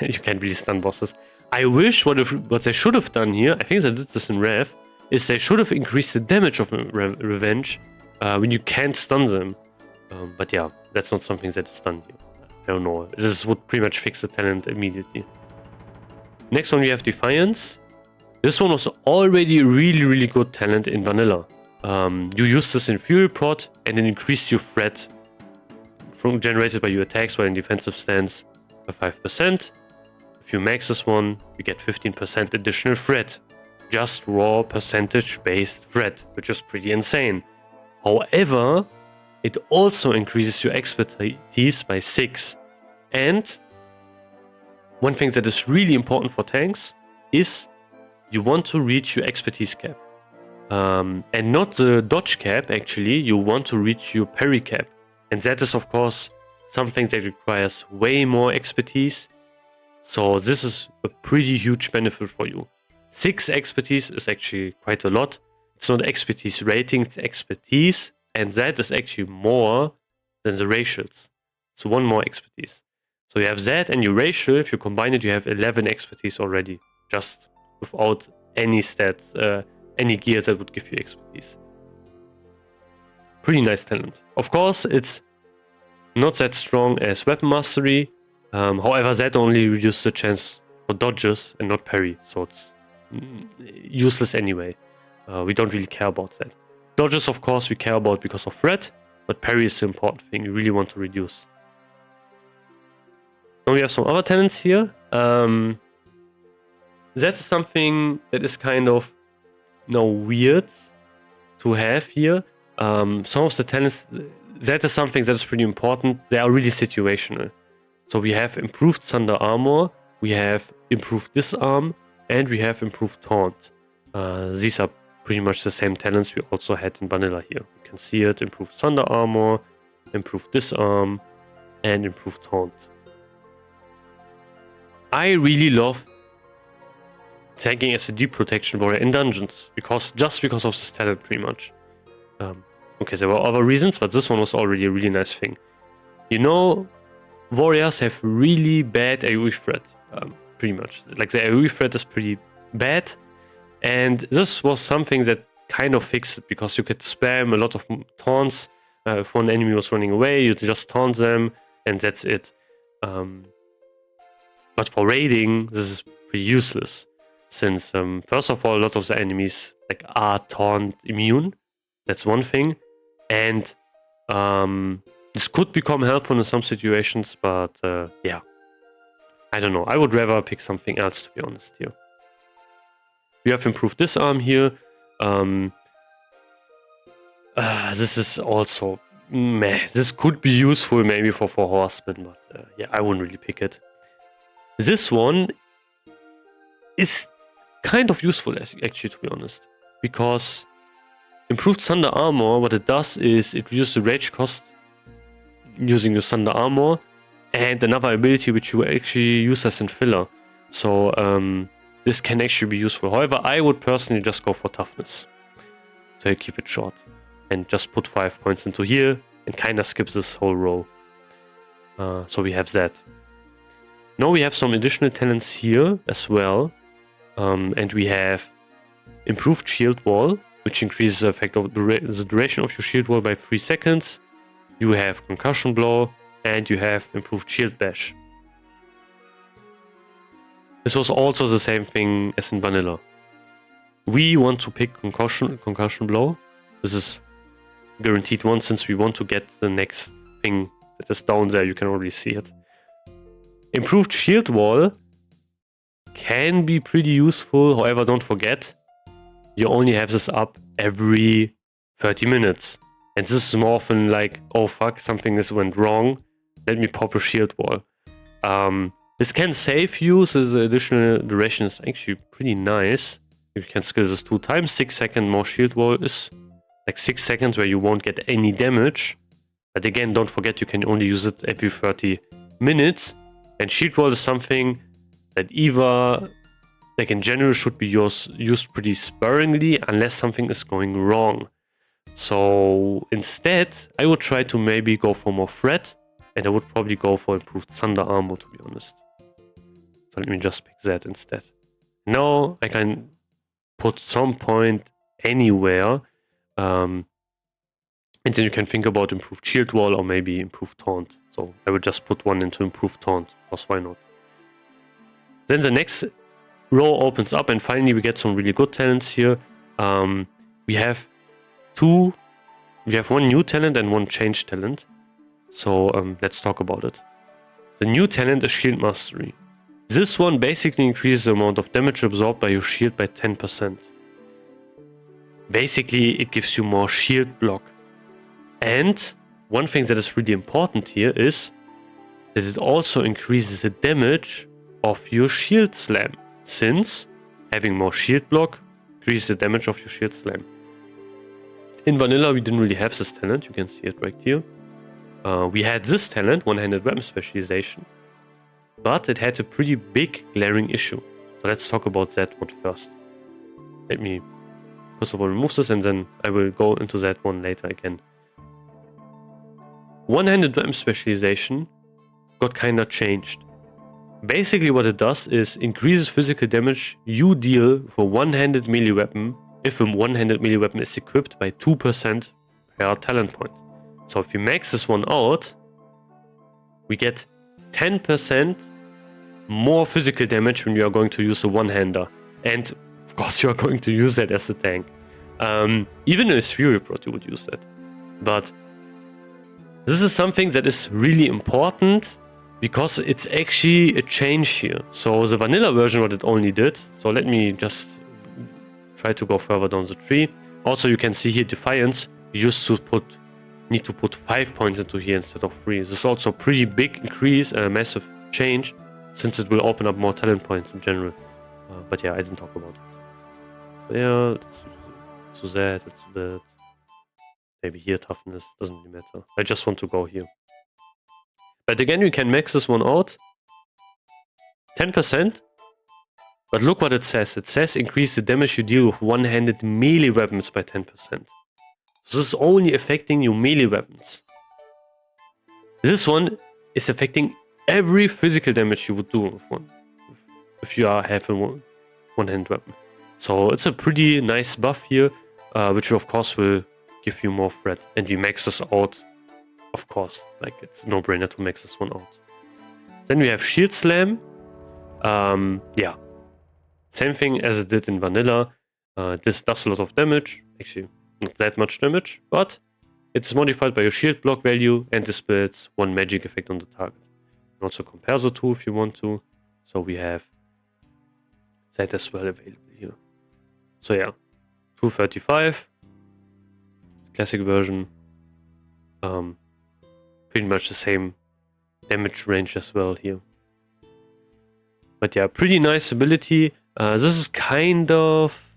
you can't really stun bosses. I wish what they should have done here, I think they did this in Rev, is they should have increased the damage of Revenge when you can't stun them. But yeah, that's not something that is done here. I don't know. This would pretty much fix the talent immediately. Next one we have Defiance. This one was already a really good talent in vanilla. You use this in Fury Prot and it increased your threat from generated by your attacks while in defensive stance by 5%. If you max this one, you get 15% additional threat. Just raw percentage-based threat, which is pretty insane. However, it also increases your expertise by 6. And one thing that is really important for tanks is you want to reach your expertise cap. And not the dodge cap, actually, you want to reach your parry cap. And that is, of course, something that requires way more expertise. So this is a pretty huge benefit for you. 6 expertise is actually quite a lot. It's not expertise rating, it's expertise. And that is actually more than the racials. So 1 more expertise. So you have that and your racial. If you combine it, you have 11 expertise already. Just without any stats, any gears that would give you expertise. Pretty nice talent. Of course, it's not that strong as weapon mastery. However, that only reduces the chance for dodges and not parry. So it's useless anyway. We don't really care about that. Dodges, of course, we care about because of threat. But parry is the important thing you really want to reduce. Now we have some other talents here. That's something that is kind of weird to have here. Some of the talents, that is something that is pretty important. They are really situational. So we have improved thunder armor, we have improved disarm, and we have improved taunt. These are pretty much the same talents we also had in vanilla here. You can see it: improved thunder armor, improved disarm, and improved taunt. I really love taking SAD protection warrior in dungeons just because of this talent, pretty much. Okay, there were other reasons, but this one was already a really nice thing. You know, warriors have really bad AoE threat, pretty much. Like the AoE threat is pretty bad, and this was something that kind of fixed it, because you could spam a lot of taunts. If one enemy was running away, you just taunt them, and that's it. But for raiding, this is pretty useless, since first of all, a lot of the enemies are taunt immune. That's one thing, and this could become helpful in some situations, but yeah, I don't know. I would rather pick something else, to be honest here. We have improved disarm here. This is also meh. This could be useful maybe for 4 horsemen, but yeah, I wouldn't really pick it. This one is kind of useful, actually, to be honest, because improved thunder armor, what it does is it reduces the rage cost using your thunder armor, and another ability which you actually use as in filler. So this can actually be useful. However, I would personally just go for toughness, so you keep it short and just put 5 points into here and kind of skip this whole row. So we have that. Now we have some additional talents here as well, and we have improved shield wall, which increases the effect of the duration of your shield wall by 3 seconds. You have concussion blow, and you have improved shield bash. This was also the same thing as in vanilla. We want to pick concussion blow. This is guaranteed one, since we want to get the next thing that is down there. You can already see it. Improved shield wall can be pretty useful. However, don't forget, you only have this up every 30 minutes. And this is more often like, oh fuck, something went wrong. Let me pop a shield wall. This can save you, so the additional duration is actually pretty nice. You can skill this 2 times. 6 seconds more shield wall is like 6 seconds where you won't get any damage. But again, don't forget, you can only use it every 30 minutes. And shield wall is something that either, like in general, should be used pretty sparingly unless something is going wrong. So instead, I would try to maybe go for more threat, and I would probably go for improved thunder armor, to be honest. So let me just pick that instead. Now I can put some point anywhere, and then you can think about improved shield wall or maybe improved taunt. So I would just put one into improved taunt, because why not? Then the next row opens up, and finally we get some really good talents here. We have 1 new talent and 1 change talent. So let's talk about it. The new talent is Shield Mastery. This one basically increases the amount of damage absorbed by your shield by 10%. Basically, it gives you more shield block. And one thing that is really important here is that it also increases the damage of your shield slam, since having more shield block increases the damage of your shield slam. In vanilla, we didn't really have this talent. You can see it right here. We had this talent, one-handed weapon specialization. but it had a pretty big glaring issue. So let's talk about that one first. Let me first of all remove this, and then I will go into that one later again. One-handed weapon specialization got kinda changed. Basically what it does is increases physical damage you deal for one-handed melee weapon if a one-handed melee weapon is equipped by 2% per talent point. So if we max this one out, we get 10% more physical damage when you are going to use a one-hander. And of course you are going to use that as a tank. Even in a Fury Prot you would use that. But this is something that is really important because it's actually a change here. So the vanilla version, what it only did, so let me just try to go further down the tree. Also you can see here Defiance, you used to need to put 5 points into here instead of 3. This is also a pretty big increase and a massive change, since it will open up more talent points in general. But yeah, I didn't talk about it. So yeah, let's do that, let's do that. Maybe here toughness, doesn't really matter. I just want to go here. But again, you can max this one out. 10%. But look what it says. It says increase the damage you deal with one-handed melee weapons by 10%. So this is only affecting your melee weapons. This one is affecting every physical damage you would do with one. If you have a one-handed weapon. So it's a pretty nice buff here, which of course will give you more threat. And we max this out, of course. Like, it's a no-brainer to max this one out. Then we have Shield Slam. Yeah. Same thing as it did in vanilla. This does a lot of damage. Actually, not that much damage, but it's modified by your shield block value and displays one magic effect on the target. You can also compare the two if you want to. So we have that as well available here. So yeah, 235. Classic version. Pretty much the same damage range as well here. But yeah, pretty nice ability. This is kind of...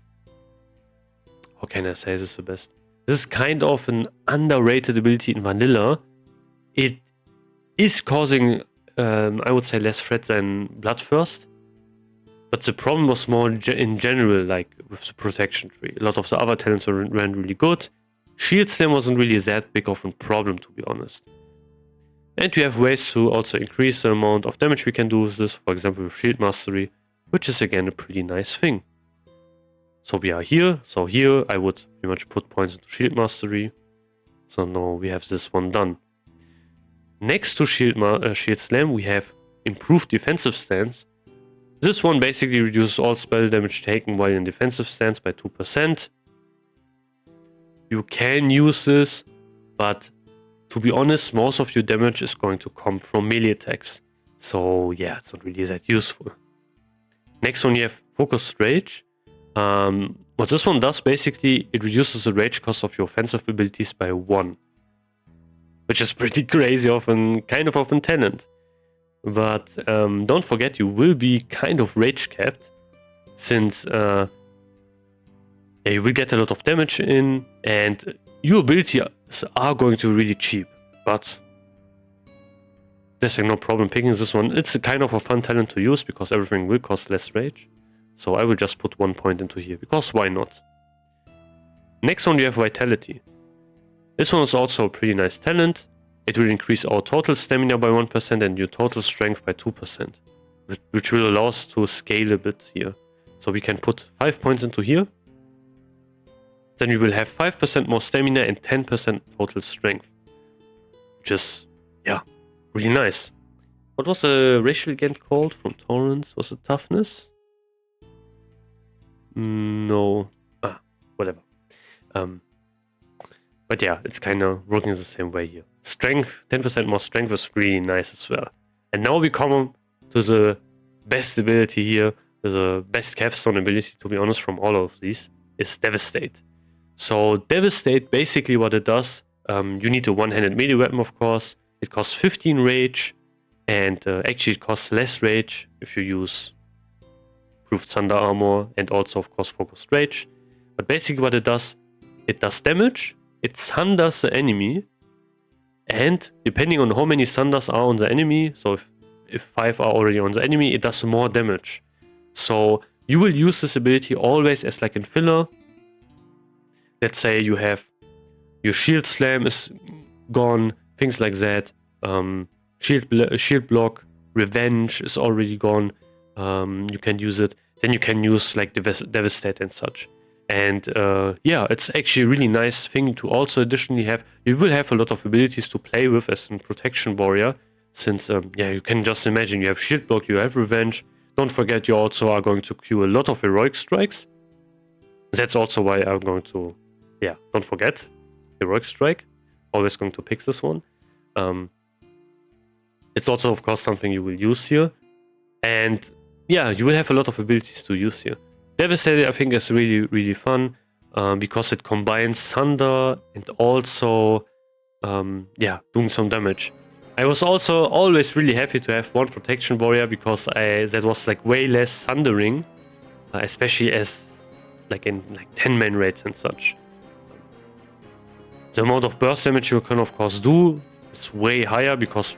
How can I say this the best? This is kind of an underrated ability in vanilla. It is causing, I would say, less threat than Bloodthirst. But the problem was more in general, like with the protection tree. A lot of the other talents ran really good. Shield Slam wasn't really that big of a problem, to be honest. And we have ways to also increase the amount of damage we can do with this, for example with Shield Mastery, which is again a pretty nice thing. So we are here, so here I would pretty much put points into Shield Mastery. So now we have this one done. Next to Shield Slam we have Improved Defensive Stance. This one basically reduces all spell damage taken while in defensive stance by 2%. You can use this, but to be honest, most of your damage is going to come from melee attacks. So yeah, it's not really that useful. Next one, you have Focused Rage. What this one does, basically, it reduces the rage cost of your offensive abilities by 1. Which is pretty crazy often, kind of often talent. But don't forget, you will be kind of rage capped, since you will get a lot of damage in, and your abilities are going to be really cheap. But there's no problem picking this one. It's a kind of a fun talent to use, because everything will cost less rage. So I will just put 1 point into here, because why not? Next one, we have Vitality. This one is also a pretty nice talent. It will increase our total stamina by 1% and your total strength by 2%, which will allow us to scale a bit here. So we can put 5 points into here. Then we will have 5% more stamina and 10% total strength, which is, yeah, really nice. What was the racial again called from Torrents? Was it Toughness? No. Whatever. But yeah, it's kind of working the same way here. Strength, 10% more strength is really nice as well. And now we come to the best ability here, the best capstone ability, to be honest, from all of these, is Devastate. So Devastate, basically what it does, you need a one-handed melee weapon, of course. It costs 15 rage, and actually it costs less rage if you use Improved Thunder Armor, and also, of course, Focused Rage. But basically what it does damage, it thunders the enemy, and depending on how many thunders are on the enemy, so if if 5 are already on the enemy, it does more damage. So you will use this ability always as like a filler. Let's say you have your shield slam is gone, things like that. Shield block, revenge is already gone. You can use it. Then you can use like devastate and such. And yeah, it's actually a really nice thing to also additionally have. You will have a lot of abilities to play with as a protection warrior, since yeah, you can just imagine you have shield block, you have revenge. Don't forget you also are going to queue a lot of heroic strikes. That's also why I'm going to, yeah, don't forget heroic strike. Always going to pick this one. It's also of course something you will use here, and yeah, you will have a lot of abilities to use here. Devastator, I think, is really fun because it combines thunder and also yeah, doing some damage. I was also always really happy to have one protection warrior because that was like way less thundering, especially as like in like 10-man raids and such. The amount of burst damage you can of course do is way higher because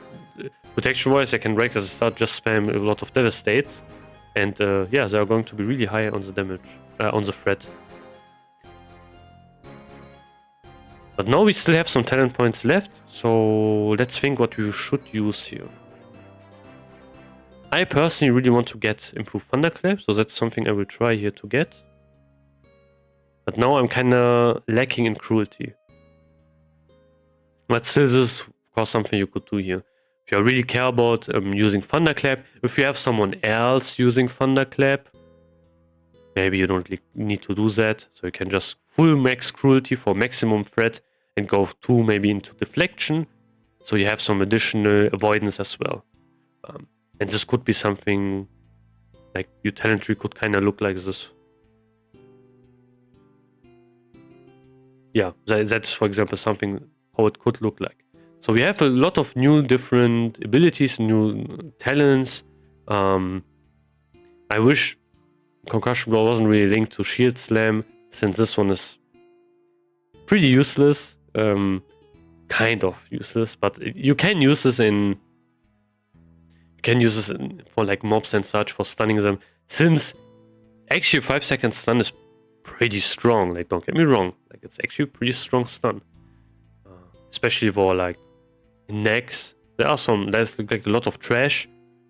protection warriors, they can break as a start, just spam a lot of devastates. And yeah, they are going to be really high on the damage, on the threat. But now we still have some talent points left, so let's think what we should use here. I personally really want to get improved thunderclap, so that's something I will try here to get. But now I'm kinda lacking in cruelty. But still, this is of course something you could do here. If you really care about using thunderclap, if you have someone else using thunderclap, maybe you don't need to do that. So you can just full max cruelty for maximum threat and go 2 maybe into deflection. So you have some additional avoidance as well. And this could be something like your talent tree could kind of look like this. Yeah, that's for example something how it could look like. So we have a lot of new different abilities, new talents. I wish Concussion Blow wasn't really linked to Shield Slam, since this one is pretty useless. Kind of useless, but you can use this in... You can use this for like mobs and such, for stunning them, since actually 5-second stun is pretty strong. Like, don't get me wrong, like it's actually a pretty strong stun. Especially for like necks. There's like a lot of trash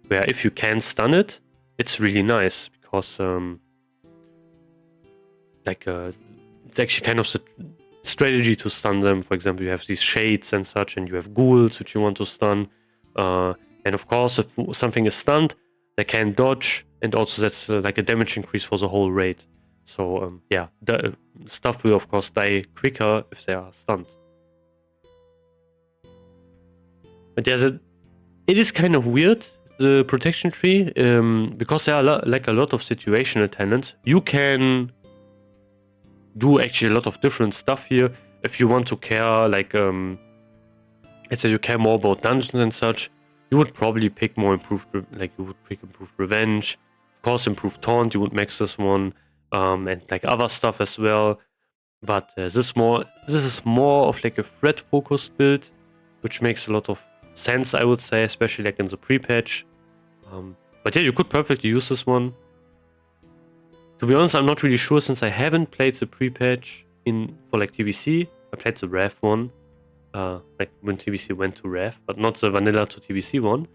where if you can stun it, it's really nice because like it's actually kind of the strategy to stun them. For example, you have these shades and such, and you have ghouls which you want to stun. And of course, if something is stunned, they can dodge, and also that's like a damage increase for the whole raid. So yeah, the stuff will of course die quicker if they are stunned. But yeah, it is kind of weird, the protection tree, because there are like a lot of situational talents. You can do actually a lot of different stuff here. If you want to care, like, let's say you care more about dungeons and such, you would probably pick more improved, like you would pick improved revenge, of course improved taunt, you would max this one, and like other stuff as well. But this is more of like a threat focused build, which makes a lot of sense, I would say, especially like in the pre-patch. But yeah, you could perfectly use this one. To be honest, I'm not really sure, since I haven't played the pre-patch for like TBC. I played the RAF one, like when TBC went to RAF, but not the vanilla to TBC one.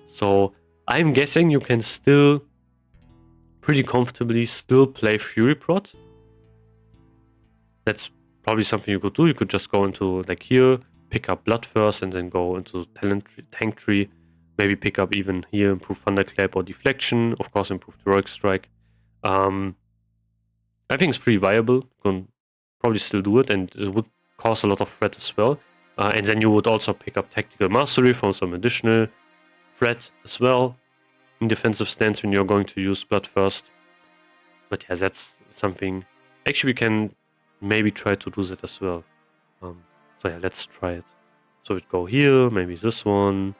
So I'm guessing you can still pretty comfortably still play Fury Prot. That's probably something you could do. You could just go into like here, pick up Blood first, and then go into tank tree. Maybe pick up even here, improve Thunderclap or Deflection. Of course, improve Heroic Strike. I think it's pretty viable. You can probably still do it, and it would cause a lot of threat as well. And then you would also pick up Tactical Mastery for some additional threat as well in defensive stance when you're going to use Blood first. But yeah, that's something. Actually, we can maybe try to do that as well. So yeah, let's try it. So we'd go here, maybe this one.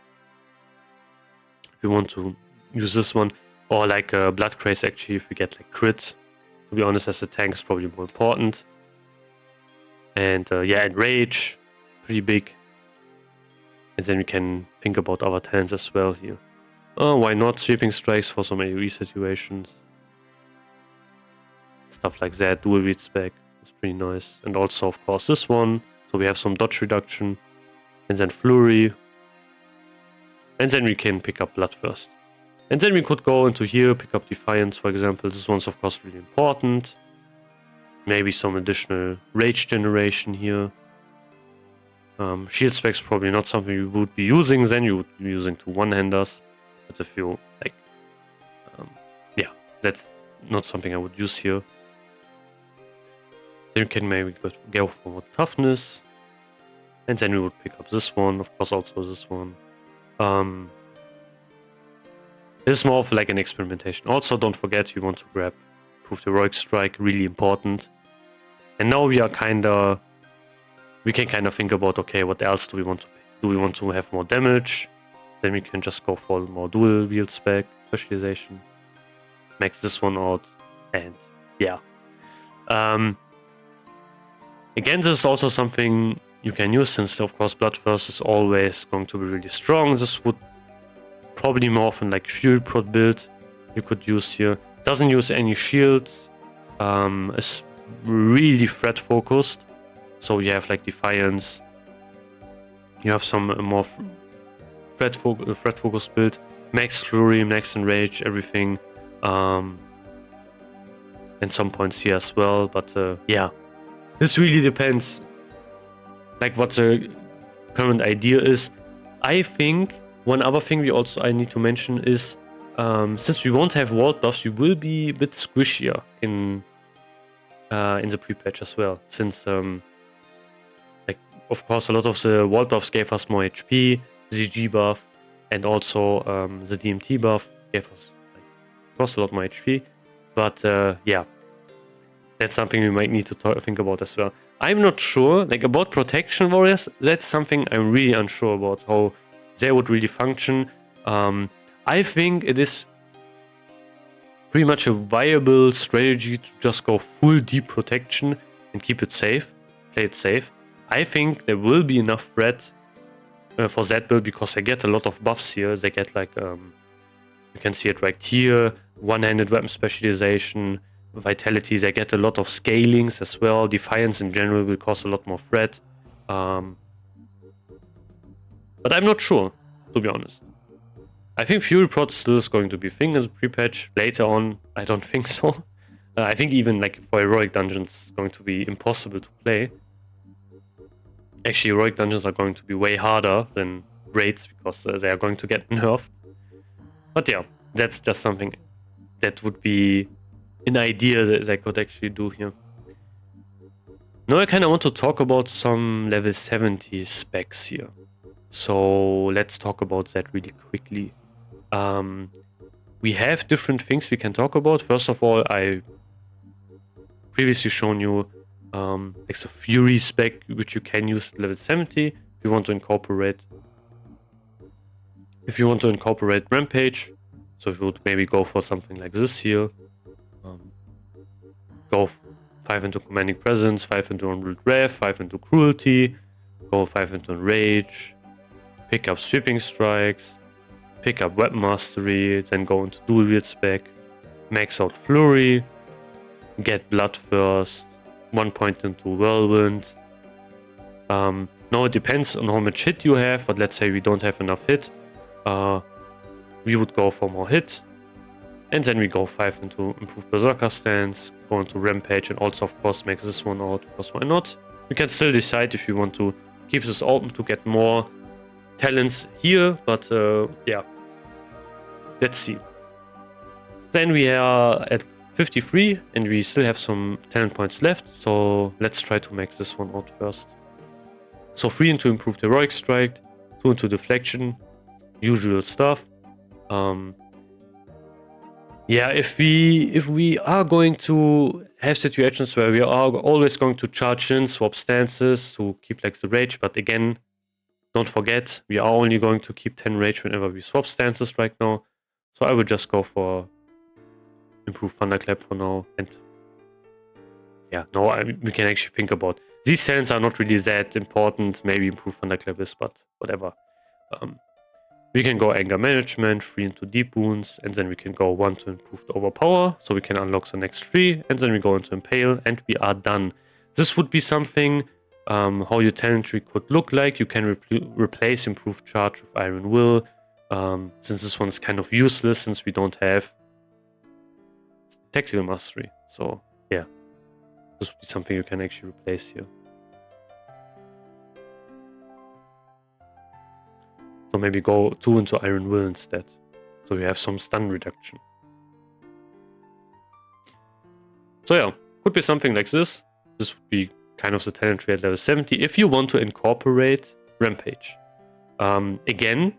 If we want to use this one, or like Blood Craze, actually, if we get like crit. To be honest, as a tank is probably more important. And yeah, and Rage, pretty big. And then we can think about our talents as well here. Why not? Sweeping strikes for some AoE situations. Stuff like that. Dual wield spec is pretty nice. And also, of course, this one. So we have some dodge reduction. And then flurry. And then we can pick up bloodthirst. And then we could go into here, pick up defiance, for example. This one's of course really important. Maybe some additional rage generation here. Shield specs probably not something you would be using. Then you would be using two one-handers. But if you like, yeah, that's not something I would use here. Then you can maybe go for more toughness. And then we would pick up this one, of course also this one. This is more of like an experimentation. Also, don't forget you want to grab Proof the Heroic Strike, really important. And now we are we can kind of think about, okay, what else do we want to pick? Do we want to have more damage? Then we can just go for more dual wield spec specialization. Max this one out, and yeah. Again, this is also something you can use, since of course Bloodthirst is always going to be really strong. This would probably more often like Fury Prot build you could use here. Doesn't use any shields. Is really threat focused. So you have like Defiance. You have some more threat focused build. Max Flurry, Max Enrage, everything. And some points here as well. But yeah, this really depends. Like what the current idea is. I think one other thing I need to mention is, since we won't have ward buffs, we will be a bit squishier in the pre-patch as well. Since like of course a lot of the ward buffs gave us more HP, the G buff, and also the DMT buff gave us of course a lot more HP. But yeah, that's something we might need to think about as well. I'm not sure, like about protection warriors, that's something I'm really unsure about, how they would really function. I think it is pretty much a viable strategy to just go full deep protection and keep it safe, play it safe. I think there will be enough threat for that build, because they get a lot of buffs here. They get like, you can see it right here, one-handed weapon specialization, vitality. They get a lot of scalings as well. Defiance in general will cause a lot more threat. But I'm not sure, to be honest. I think Fury Prot still is going to be a thing as a pre-patch. Later on, I don't think so. I think even like for Heroic Dungeons, it's going to be impossible to play. Actually, Heroic Dungeons are going to be way harder than Raids, because they are going to get nerfed. But yeah, that's just something that would be an idea that I could actually do here. Now I kind of want to talk about some level 70 specs here. So let's talk about that really quickly. We have different things we can talk about. First of all, I previously shown you like the Fury spec, which you can use at level 70 if you want to incorporate. If you want to incorporate Rampage, so if you would maybe go for something like this here, go 5 into Commanding Presence, 5 into Unruled Wrath, 5 into Cruelty, go 5 into Rage, pick up Sweeping Strikes, pick up Weapon Mastery, then go into Dual Wield Spec, max out Flurry, get Bloodthirst, 1 point into Whirlwind. Now it depends on how much hit you have, but let's say we don't have enough hit. We would go for more hit, and then we go 5 into Improved Berserker Stance, go into Rampage, and also of course make this one out, because why not? We can still decide if you want to keep this open to get more talents here, but yeah, let's see. Then we are at 53 and we still have some talent points left, so let's try to make this one out first. So 3 into Improved Heroic Strike, 2 into Deflection, usual stuff. Yeah, if we are going to have situations where we are always going to charge in, swap stances to keep like the rage, but again, don't forget, we are only going to keep 10 rage whenever we swap stances right now. So I would just go for Improved Thunderclap for now. And yeah, no, we can actually think about these talents are not really that important. Maybe Improved Thunderclap is, but whatever. We can go anger management, 3 into deep wounds, and then we can go 1 to improved overpower, so we can unlock the next 3, and then we go into impale, and we are done. This would be something how your talent tree could look like. You can replace improved charge with iron will, since this one's kind of useless since we don't have tactical mastery. So yeah, this would be something you can actually replace here. So maybe go 2 into iron will instead, so you have some stun reduction. So yeah, could be something like this. This would be kind of the talent tree at level 70 if you want to incorporate Rampage. Again,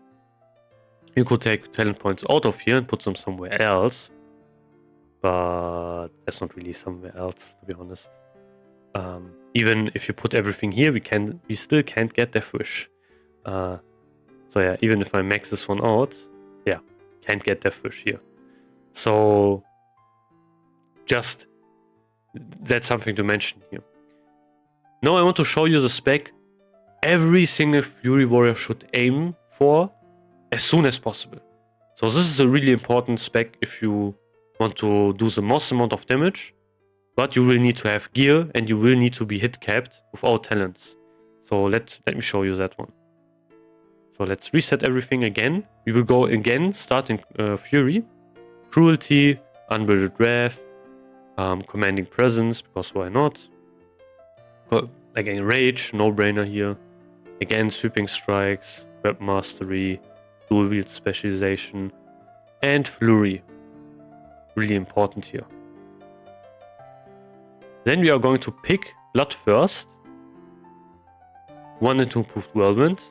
you could take talent points out of here and put them somewhere else, but that's not really somewhere else, to be honest. Even if you put everything here, we still can't get Death Wish. So yeah, even if I max this one out, yeah, can't get Death Wish here. So just that's something to mention here. Now I want to show you the spec every single Fury Warrior should aim for as soon as possible. So this is a really important spec if you want to do the most amount of damage, but you will need to have gear and you will need to be hit capped without talents. So let me show you that one. So let's reset everything again. We will go again, start in Fury, Cruelty, Unbridled Wrath, Commanding Presence, because why not? Again, Rage, no-brainer here. Again, Sweeping Strikes, Weapon Mastery, Dual Wield Specialization, and Flurry. Really important here. Then we are going to pick Blood first, 1 into Improved Whirlwind,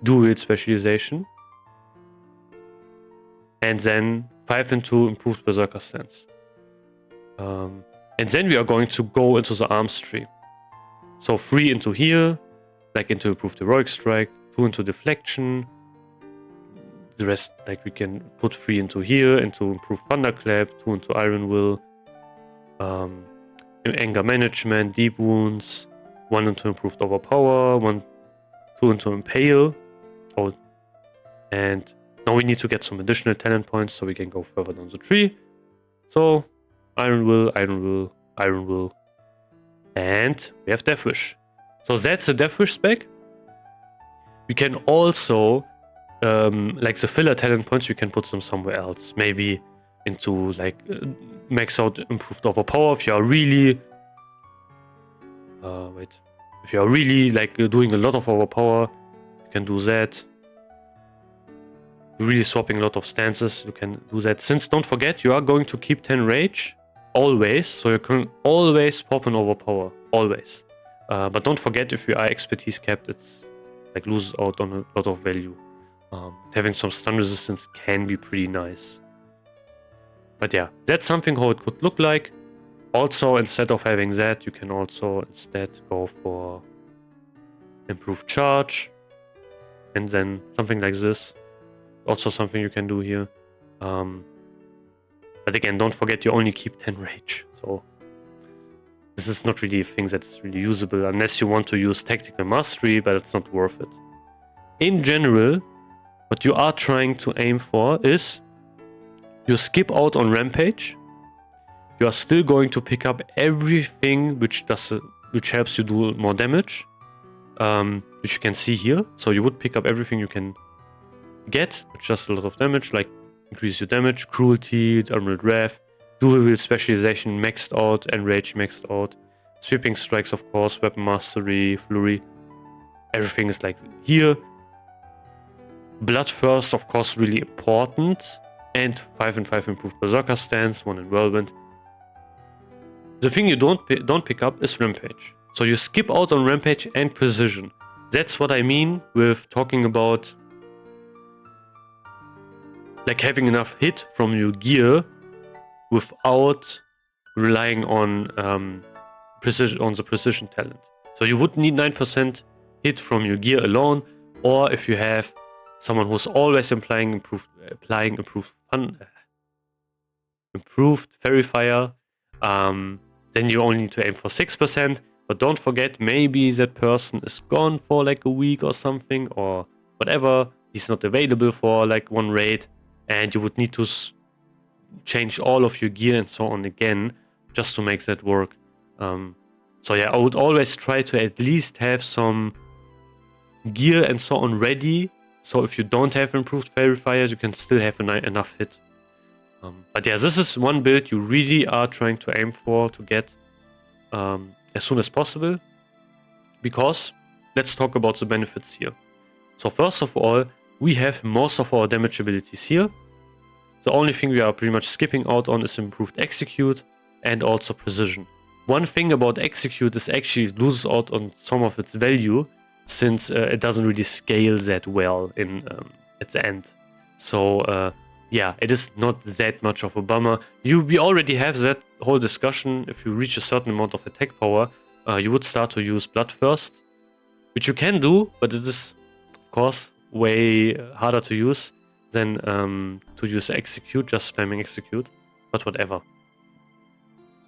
Dual Wield Specialization, and then 5 into Improved Berserker Stance. And then we are going to go into the arms tree. So 3 into here, like into Improved Heroic Strike, 2 into Deflection. The rest, like we can put 3 into here, into Improved Thunderclap, 2 into Iron Will, Anger Management, Deep Wounds, 1 into Improved Overpower, 2 into Impale. Oh, and now we need to get some additional talent points so we can go further down the tree. So Iron Will, Iron Will, Iron Will, and we have Death Wish. So that's the Death Wish spec. We can also, like the filler talent points, we can put them somewhere else. Maybe into like max out Improved Overpower if you are really, if you are really like doing a lot of overpower, you can do that. You're really swapping a lot of stances, you can do that. Since don't forget, you are going to keep 10 rage always, so you can always pop an overpower, always. But don't forget, if you are expertise capped, it's like loses out on a lot of value. Having some stun resistance can be pretty nice. But yeah, that's something how it could look like. Also, instead of having that, you can also instead go for improved charge, and then something like this. Also something you can do here. But again, don't forget you only keep 10 rage. So this is not really a thing that is really usable unless you want to use tactical mastery, but it's not worth it. In general, what you are trying to aim for is you skip out on Rampage. You are still going to pick up everything which helps you do more damage, which you can see here. So you would pick up everything you can get, which does a lot of damage, like increase your damage, Cruelty, Unbridled Wrath, Dual Wield Specialization maxed out, and Rage maxed out, Sweeping Strikes, of course, Weapon Mastery, Flurry. Everything is like here. Blood first, of course, really important, and 5 and 5 improved Berserker Stance, 1 in Whirlwind. The thing you don't pick up is Rampage. So you skip out on Rampage and Precision. That's what I mean with talking about like having enough hit from your gear without relying on precision, on the precision talent. So you would need 9% hit from your gear alone, or if you have someone who's always applying improved verifier, then you only need to aim for 6%. But don't forget, maybe that person is gone for like a week or something, or whatever. he's not available for like one raid, and you would need to change all of your gear and so on again just to make that work. So yeah, I would always try to at least have some gear and so on ready, so if you don't have improved verifiers, you can still have enough hit. But yeah, this is one build you really are trying to aim for to get as soon as possible, because let's talk about the benefits here. So first of all, we have most of our damage abilities here. The only thing we are pretty much skipping out on is improved execute and also precision. One thing about execute is actually it loses out on some of its value, since it doesn't really scale that well in at the end. So yeah, it is not that much of a bummer. We already have that whole discussion. If you reach a certain amount of attack power, you would start to use Bloodthirst, which you can do, but it is, of course, way harder to use than to use execute, just spamming execute, but whatever.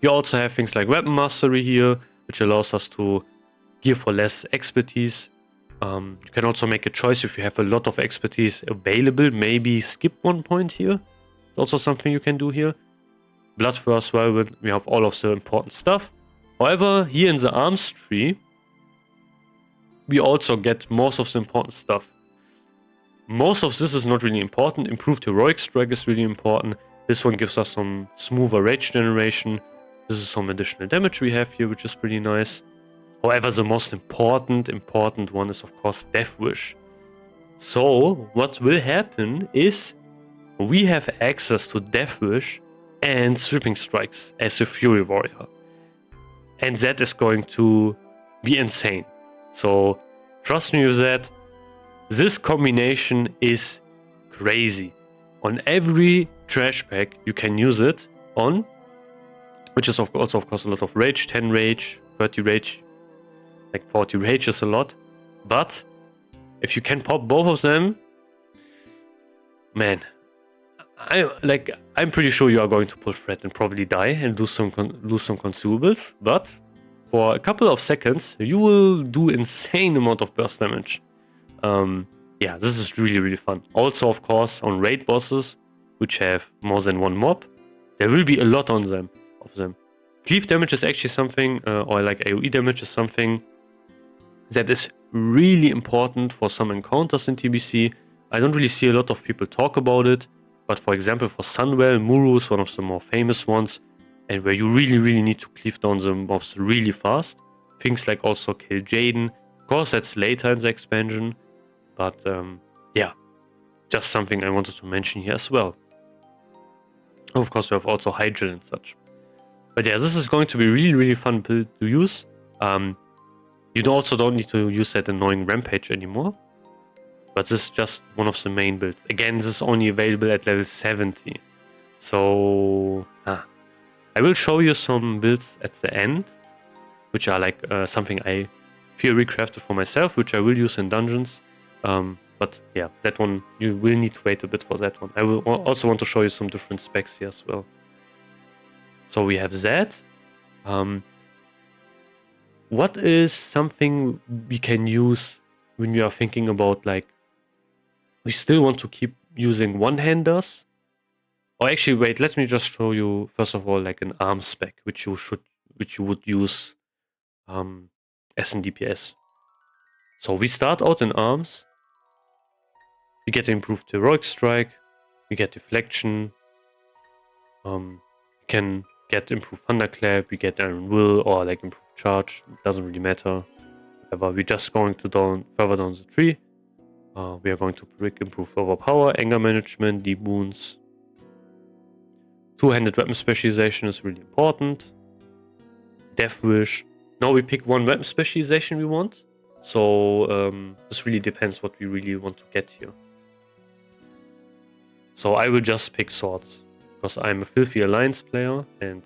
You also have things like Weapon Mastery here, which allows us to gear for less expertise. You can also make a choice if you have a lot of expertise available, maybe skip one point here. It's also something you can do here. Bloodthirst, well, we have all of the important stuff. However, here in the arms tree, we also get most of the important stuff. Most of this is not really important. Improved heroic strike is really important. This one gives us some smoother rage generation. This is some additional damage we have here, which is pretty nice. However, the most important one is, of course, Death Wish. So, what will happen is we have access to Death Wish and Sweeping Strikes as a Fury Warrior. And that is going to be insane. So, trust me with that. This combination is crazy. On every trash pack, you can use it on, which is also, of course, a lot of rage, 10 rage, 30 rage, like 40 rage is a lot. But if you can pop both of them, man, I'm pretty sure you are going to pull threat and probably die and lose some consumables. But for a couple of seconds, you will do insane amount of burst damage. Yeah, this is really, really fun. Also, of course, on raid bosses, which have more than one mob, there will be a lot of them. Cleave damage is actually something, or like AoE damage is something that is really important for some encounters in TBC. I don't really see a lot of people talk about it, but for example, for Sunwell, Muru is one of the more famous ones, and where you really, really need to cleave down the mobs really fast. Things like also kill Jaden. Of course, that's later in the expansion. But yeah, just something I wanted to mention here as well. Of course, we have also Hydra and such. But yeah, this is going to be really, really fun build to use. You also don't need to use that annoying Rampage anymore. But this is just one of the main builds. Again, this is only available at level 70. So I will show you some builds at the end, which are like something I theory crafted for myself, which I will use in dungeons. But yeah, that one, you will need to wait a bit for that one. I will also want to show you some different specs here as well. So we have that. What is something we can use when we are thinking about, like, we still want to keep using one-handers? Or actually, wait, let me just show you, first of all, like an arm spec, which you would use as an DPS. So we start out in arms. We get improved heroic strike. We get deflection. We can get improved thunderclap. We get iron will or like improved charge. Doesn't really matter. Whatever. We're just going to further down the tree. We are going to improve overpower, anger management, deep wounds. Two-handed weapon specialization is really important. Death Wish. Now we pick one weapon specialization we want. So this really depends what we really want to get here. So I will just pick swords, because I'm a filthy alliance player, and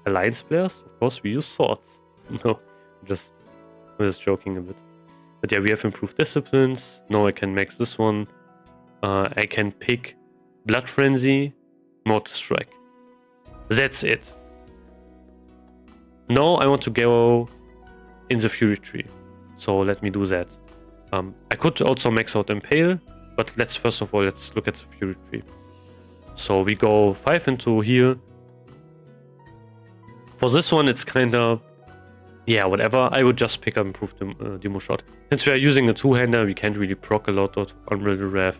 alliance players, of course, we use swords. No, I'm just joking a bit. But yeah, we have improved disciplines. Now I can max this one. I can pick Blood Frenzy, Mortal Strike. That's it. Now I want to go in the Fury tree. So let me do that. I could also max out Impale, but let's first of all, let's look at the Fury tree. So we go 5 into here. For this one, it's kind of, yeah, whatever. I would just pick up Improved Demo Shot. Since we are using a two-hander, we can't really proc a lot on Riddle Rev.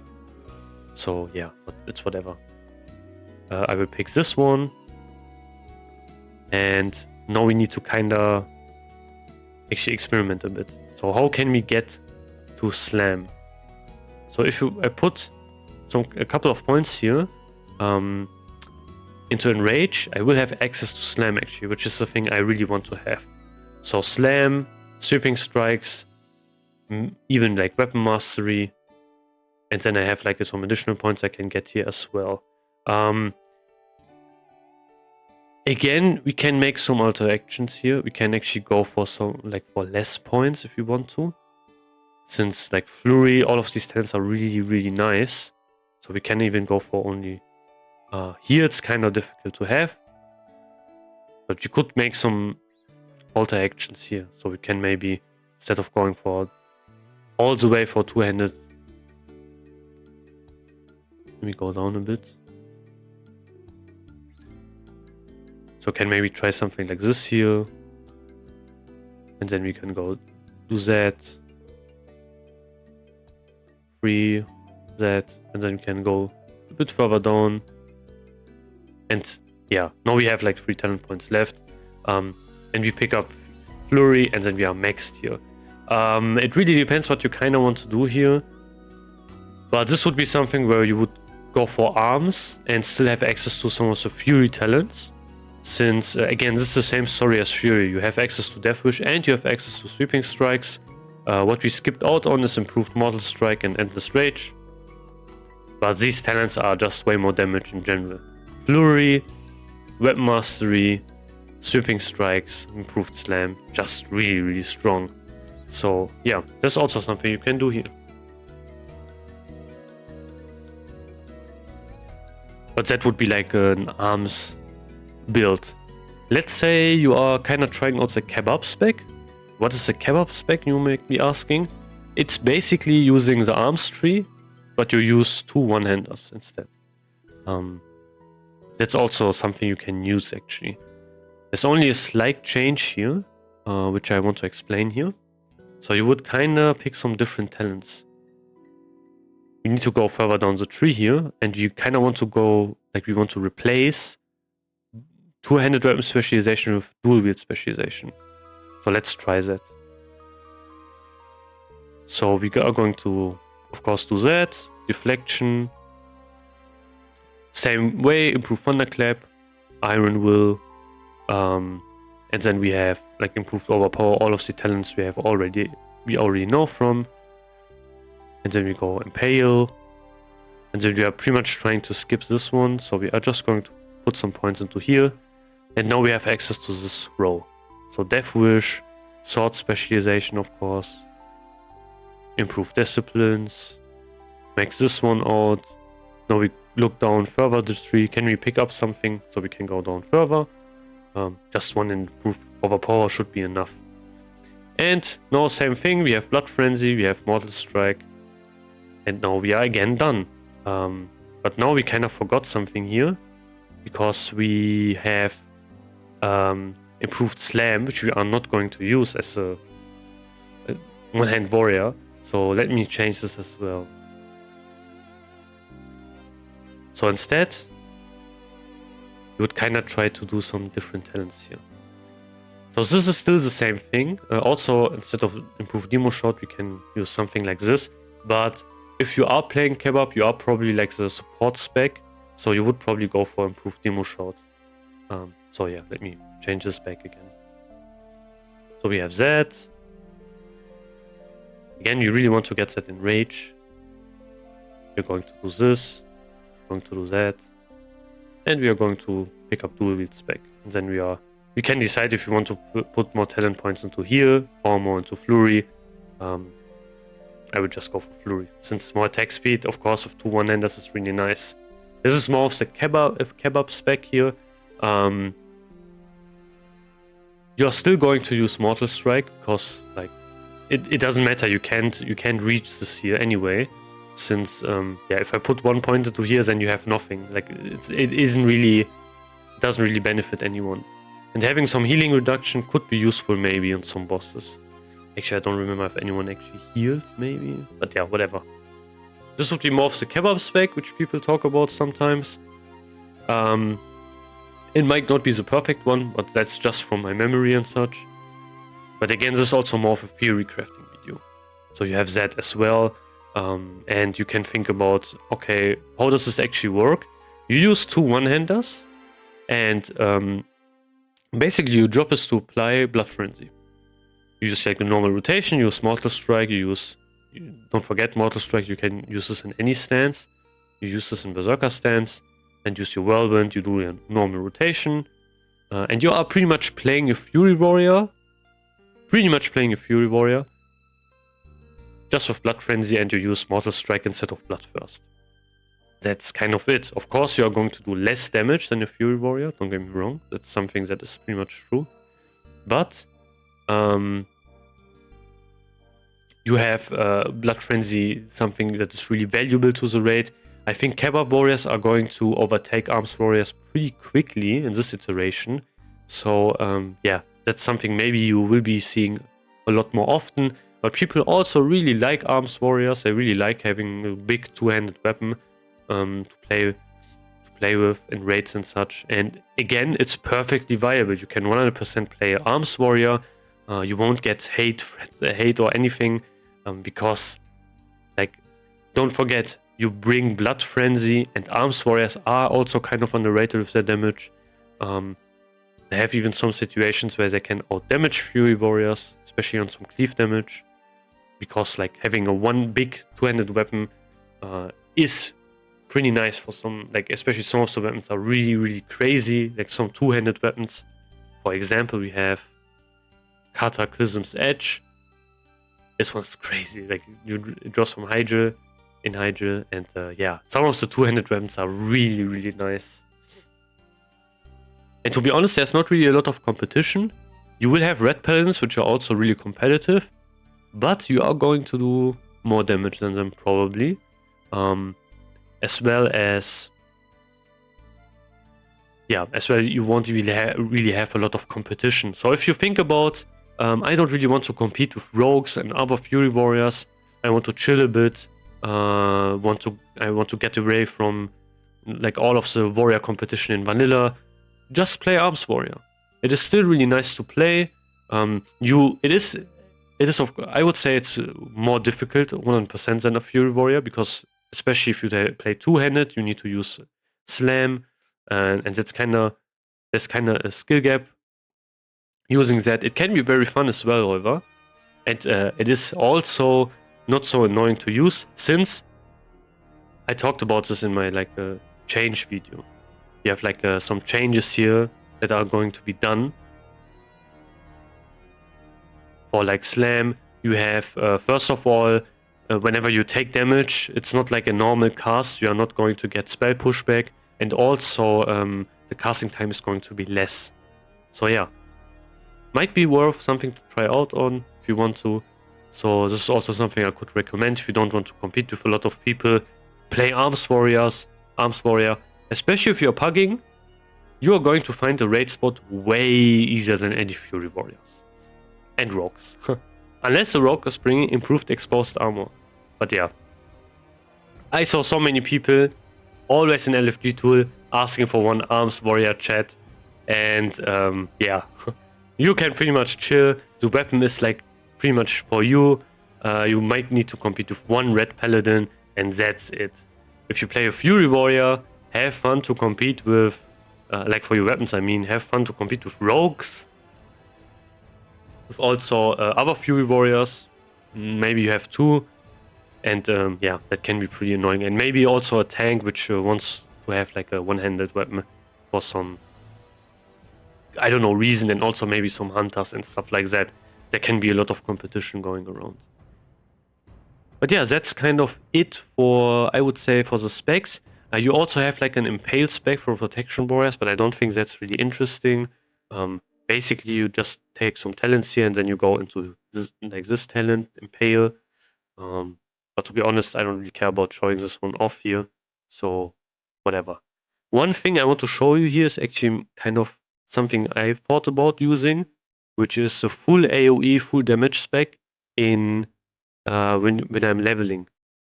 So yeah, but it's whatever. I will pick this one. And now we need to kind of actually experiment a bit. So how can we get to Slam? So if I put a couple of points here into Enrage, I will have access to Slam actually, which is the thing I really want to have. So Slam, Sweeping Strikes, even like Weapon Mastery, and then I have like some additional points I can get here as well. Again, we can make some alter actions here. We can actually go for some for less points if we want to. Since like Flurry, all of these talents are really, really nice. So we can even go for only... here it's kind of difficult to have. But you could make some alter actions here. So we can maybe, instead of going for all the way for two-handed... Let me go down a bit. So can maybe try something like this here. And then we can go do that. 3, that. And then we can go a bit further down. And yeah, now we have like 3 talent points left. And we pick up Flurry and then we are maxed here. It really depends what you kind of want to do here. But this would be something where you would go for arms and still have access to some of the Fury talents. Since, again, this is the same story as Fury. You have access to Death Wish and you have access to Sweeping Strikes. What we skipped out on is Improved Mortal Strike and Endless Rage. But these talents are just way more damage in general. Flurry, Weapon Mastery, Sweeping Strikes, Improved Slam, just really, really strong. So yeah, that's also something you can do here. But that would be like an arms build. Let's say you are kind of trying out the Kebab spec. What is the Kebab spec, you may be asking? It's basically using the arms tree, but you use 2 one-handers instead. That's also something you can use actually. There's only a slight change here, which I want to explain here. So you would kind of pick some different talents. We need to go further down the tree here, and you kind of want to go, like we want to replace two-handed weapon specialization with dual wield specialization. So let's try that. So we are going to, of course, do that. Deflection. Same way, improve Thunderclap, Iron Will, and then we have like improved Overpower, all of the talents we already know from. And then we go Impale. And then we are pretty much trying to skip this one. So we are just going to put some points into here. And now we have access to this row. So Death Wish, Sword Specialization of course, Improve Disciplines, max this one out. Now we look down further the tree. Can we pick up something so we can go down further? Just one Improve Overpower should be enough. And now same thing, we have Blood Frenzy, we have Mortal Strike. And now we are again done. But now we kind of forgot something here. Because we have Improved Slam, which we are not going to use as a one-hand warrior. So let me change this as well. So instead, you would kind of try to do some different talents here. So this is still the same thing. Also, instead of Improved Demo Shot, we can use something like this. But if you are playing Kebab, you are probably like the support spec. So you would probably go for Improved Demo Shot. So yeah, let me change this back again. So we have that. Again, you really want to get that in Rage. We're going to do this. Going to do that. And we are going to pick up Dual Wield Spec. And then we can decide if we want to put more talent points into here or more into Flurry. I would just go for Flurry. Since more attack speed, of course, of 2 one-handers is really nice. This is more of the Kebab spec here. You're still going to use Mortal Strike because like it doesn't matter. You can't reach this here anyway, since yeah, if I put one pointer to here, then you have nothing. Like it doesn't really benefit anyone. And having some healing reduction could be useful maybe on some bosses. Actually, I don't remember if anyone actually healed, maybe. But yeah, whatever. This would be more of the Kebab spec, which people talk about sometimes. It might not be the perfect one, but that's just from my memory and such. But again, this is also more of a theory crafting video. So you have that as well. And you can think about, okay, how does this actually work? You use two one-handers. And basically your job is to apply Blood Frenzy. You use like a normal rotation, you use Mortal Strike, don't forget Mortal Strike, you can use this in any stance. You use this in Berserker stance, and use your Whirlwind, you do a normal rotation. And you are pretty much playing a Fury Warrior. Just with Blood Frenzy, and you use Mortal Strike instead of Blood First. That's kind of it. Of course, you are going to do less damage than a Fury Warrior, don't get me wrong. That's something that is pretty much true. But you have Blood Frenzy, something that is really valuable to the raid. I think Kebab Warriors are going to overtake Arms Warriors pretty quickly in this iteration. So yeah, that's something maybe you will be seeing a lot more often. But people also really like Arms Warriors. They really like having a big two-handed weapon to play with in raids and such. And again, it's perfectly viable. You can 100% play Arms Warrior. You won't get hate or anything because, like, don't forget, you bring Blood Frenzy, and Arms Warriors are also kind of underrated with their damage. They have even some situations where they can out-damage Fury Warriors, especially on some cleave damage, because like having a one big two-handed weapon is pretty nice for some, like especially some of the weapons are really, really crazy, like some two-handed weapons. For example, we have Cataclysm's Edge. This one's crazy, like it draws from Hydra, and yeah, some of the two-handed weapons are really, really nice. And to be honest, there's not really a lot of competition. You will have Red Paladins, which are also really competitive, but you are going to do more damage than them probably. As well, you won't really have a lot of competition. So if you think about, I don't really want to compete with rogues and other Fury Warriors. I want to chill a bit. I want to get away from like all of the warrior competition in vanilla. Just play Arms Warrior. It is still really nice to play. It is I would say it's more difficult 100% than a Fury Warrior, because especially if you play two-handed, you need to use Slam, and there's kind of a skill gap. Using that, it can be very fun as well, however, and it is also not so annoying to use, since I talked about this in my change video. You have some changes here that are going to be done. For like Slam, you have first of all, whenever you take damage, it's not like a normal cast. You are not going to get spell pushback, and also the casting time is going to be less. So yeah, might be worth something to try out on if you want to. So this is also something I could recommend if you don't want to compete with a lot of people. Play Arms Warrior, especially if you're pugging. You are going to find the raid spot way easier than any Fury Warriors and rogues, unless the rogue is bringing improved exposed armor. But yeah, I saw so many people always in LFG tool asking for one Arms Warrior chat, and yeah, you can pretty much chill. The weapon is like pretty much for you. You might need to compete with one Red Paladin, and that's it. If you play a Fury Warrior, have fun to compete with, like for your weapons, I mean, have fun to compete with rogues, with also other Fury Warriors. Maybe you have two, and yeah, that can be pretty annoying. And maybe also a tank which wants to have like a one-handed weapon for some, I don't know, reason, and also maybe some hunters and stuff like that. There can be a lot of competition going around. But yeah, that's kind of it for, I would say, for the specs. You also have like an Impale spec for Protection Warriors, but I don't think that's really interesting. basically you just take some talents here and then you go into this, like this talent, Impale. But to be honest, I don't really care about showing this one off here. So whatever. One thing I want to show you here is actually kind of something I thought about using, which is the full AoE, full damage spec in when I'm leveling.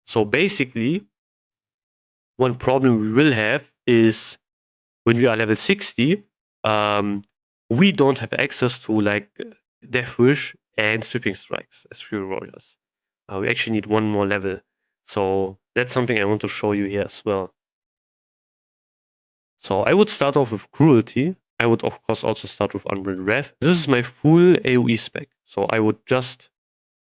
So basically, one problem we will have is when we are level 60, we don't have access to like Death Wish and Sweeping Strikes as Fury Warriors. We actually need one more level. So that's something I want to show you here as well. So I would start off with Cruelty. I would of course also start with Unbridled Wrath. This is my full AoE spec. So I would just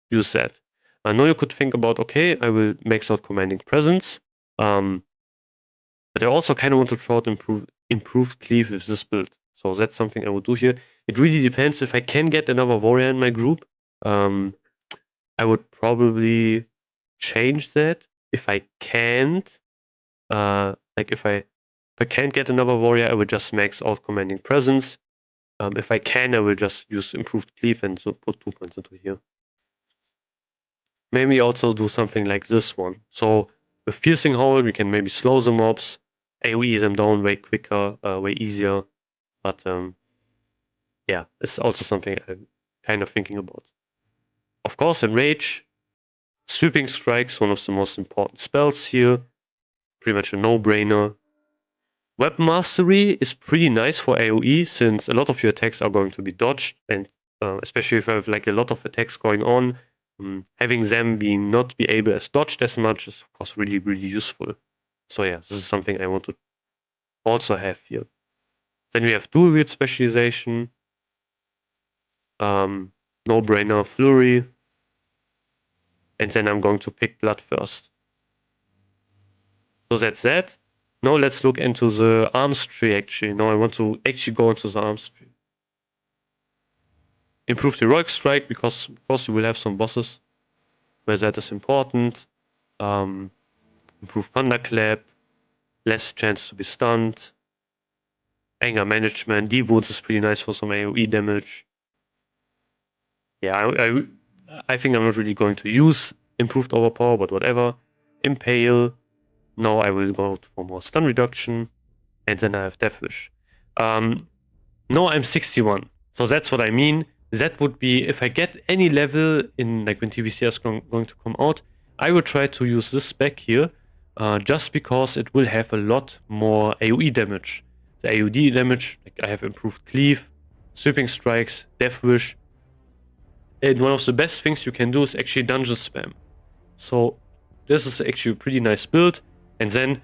use that. I know you could think about, okay, I will max out Commanding Presence. But I also kind of want to try out improved cleave with this build. So that's something I would do here. It really depends if I can get another warrior in my group. I would probably change that. If I can't, like if I can't get another warrior, I would just max out Commanding Presence. If I can, I will just use improved cleave and so put 2 points into here. Maybe also do something like this one. So with Piercing Hole, we can maybe slow the mobs, AoE them down way quicker, way easier. But yeah, it's also something I'm kind of thinking about. Of course, in Rage, Sweeping Strike's one of the most important spells here. Pretty much a no-brainer. Weapon Mastery is pretty nice for AoE since a lot of your attacks are going to be dodged, and especially if you have like a lot of attacks going on, having them not be able as dodged as much is of course really, really useful. So yeah, this is something I want to also have here. Then we have Dual Wield Specialization, no-brainer Flurry, and then I'm going to pick Bloodthirst. So that's that. Now let's look into the arms tree actually. Now I want to actually go into the arms tree. Improve the Heroic Strike because of course you will have some bosses where that is important. Improve Thunderclap, less chance to be stunned. Anger Management, Deep-Wounds is pretty nice for some AoE damage. Yeah, I think I'm not really going to use Improved Overpower, but whatever. Impale. Now I will go for more stun reduction. And then I have Death Wish. No, I'm 61. So that's what I mean. That would be, if I get any level in, like when TBC is going to come out, I will try to use this spec here, just because it will have a lot more AoE damage. The AoE damage, like I have improved cleave, sweeping strikes, Death Wish. And one of the best things you can do is actually dungeon spam. So this is actually a pretty nice build. And then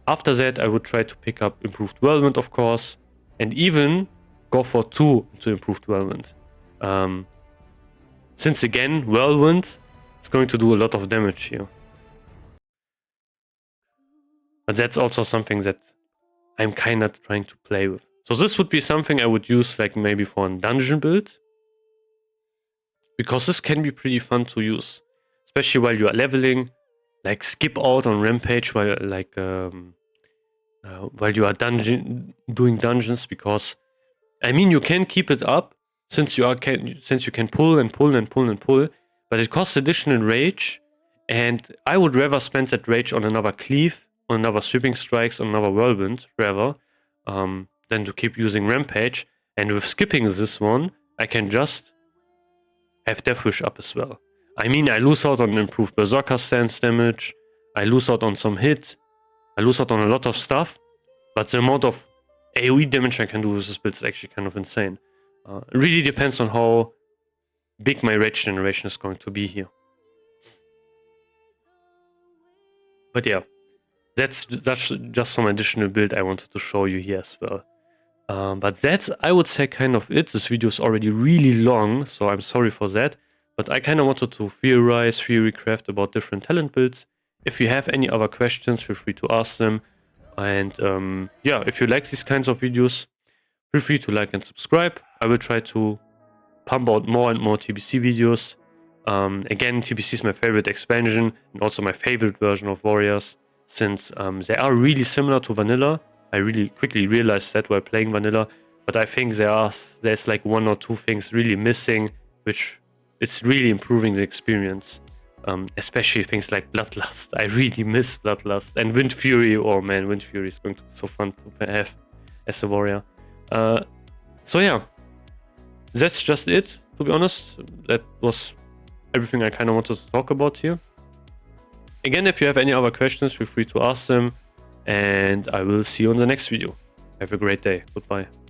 after that, I would try to pick up improved Whirlwind, of course, and even go for 2 to improved Whirlwind. Since again, Whirlwind is going to do a lot of damage here. But that's also something that I'm kind of trying to play with. So this would be something I would use like maybe for a dungeon build. Because this can be pretty fun to use. Especially while you are leveling. Like skip out on Rampage while you are doing dungeons, because I mean you can keep it up since you can pull and pull and pull and pull, but it costs additional rage, and I would rather spend that rage on another cleave, on another sweeping strikes, on another whirlwind, rather, than to keep using Rampage. And with skipping this one, I can just have Death Wish up as well. I mean, I lose out on improved Berserker stance damage, I lose out on some hit, I lose out on a lot of stuff, but the amount of AoE damage I can do with this build is actually kind of insane. It really depends on how big my rage generation is going to be here. But yeah, that's just some additional build I wanted to show you here as well. But that's, I would say, kind of it. This video is already really long, so I'm sorry for that. But I kind of wanted to theorycraft about different talent builds. If you have any other questions, feel free to ask them. And yeah, if you like these kinds of videos, feel free to like and subscribe. I will try to pump out more and more TBC videos. Again, TBC is my favorite expansion and also my favorite version of Warriors, since they are really similar to Vanilla. I really quickly realized that while playing Vanilla. but I think there's like 1 or 2 things really missing, which it's really improving the experience. Especially things like Bloodlust. I really miss Bloodlust. And Wind Fury. Oh man, Wind Fury is going to be so fun to have as a warrior. So yeah, that's just it, to be honest. That was everything I kind of wanted to talk about here. Again, if you have any other questions, feel free to ask them. And I will see you on the next video. Have a great day. Goodbye.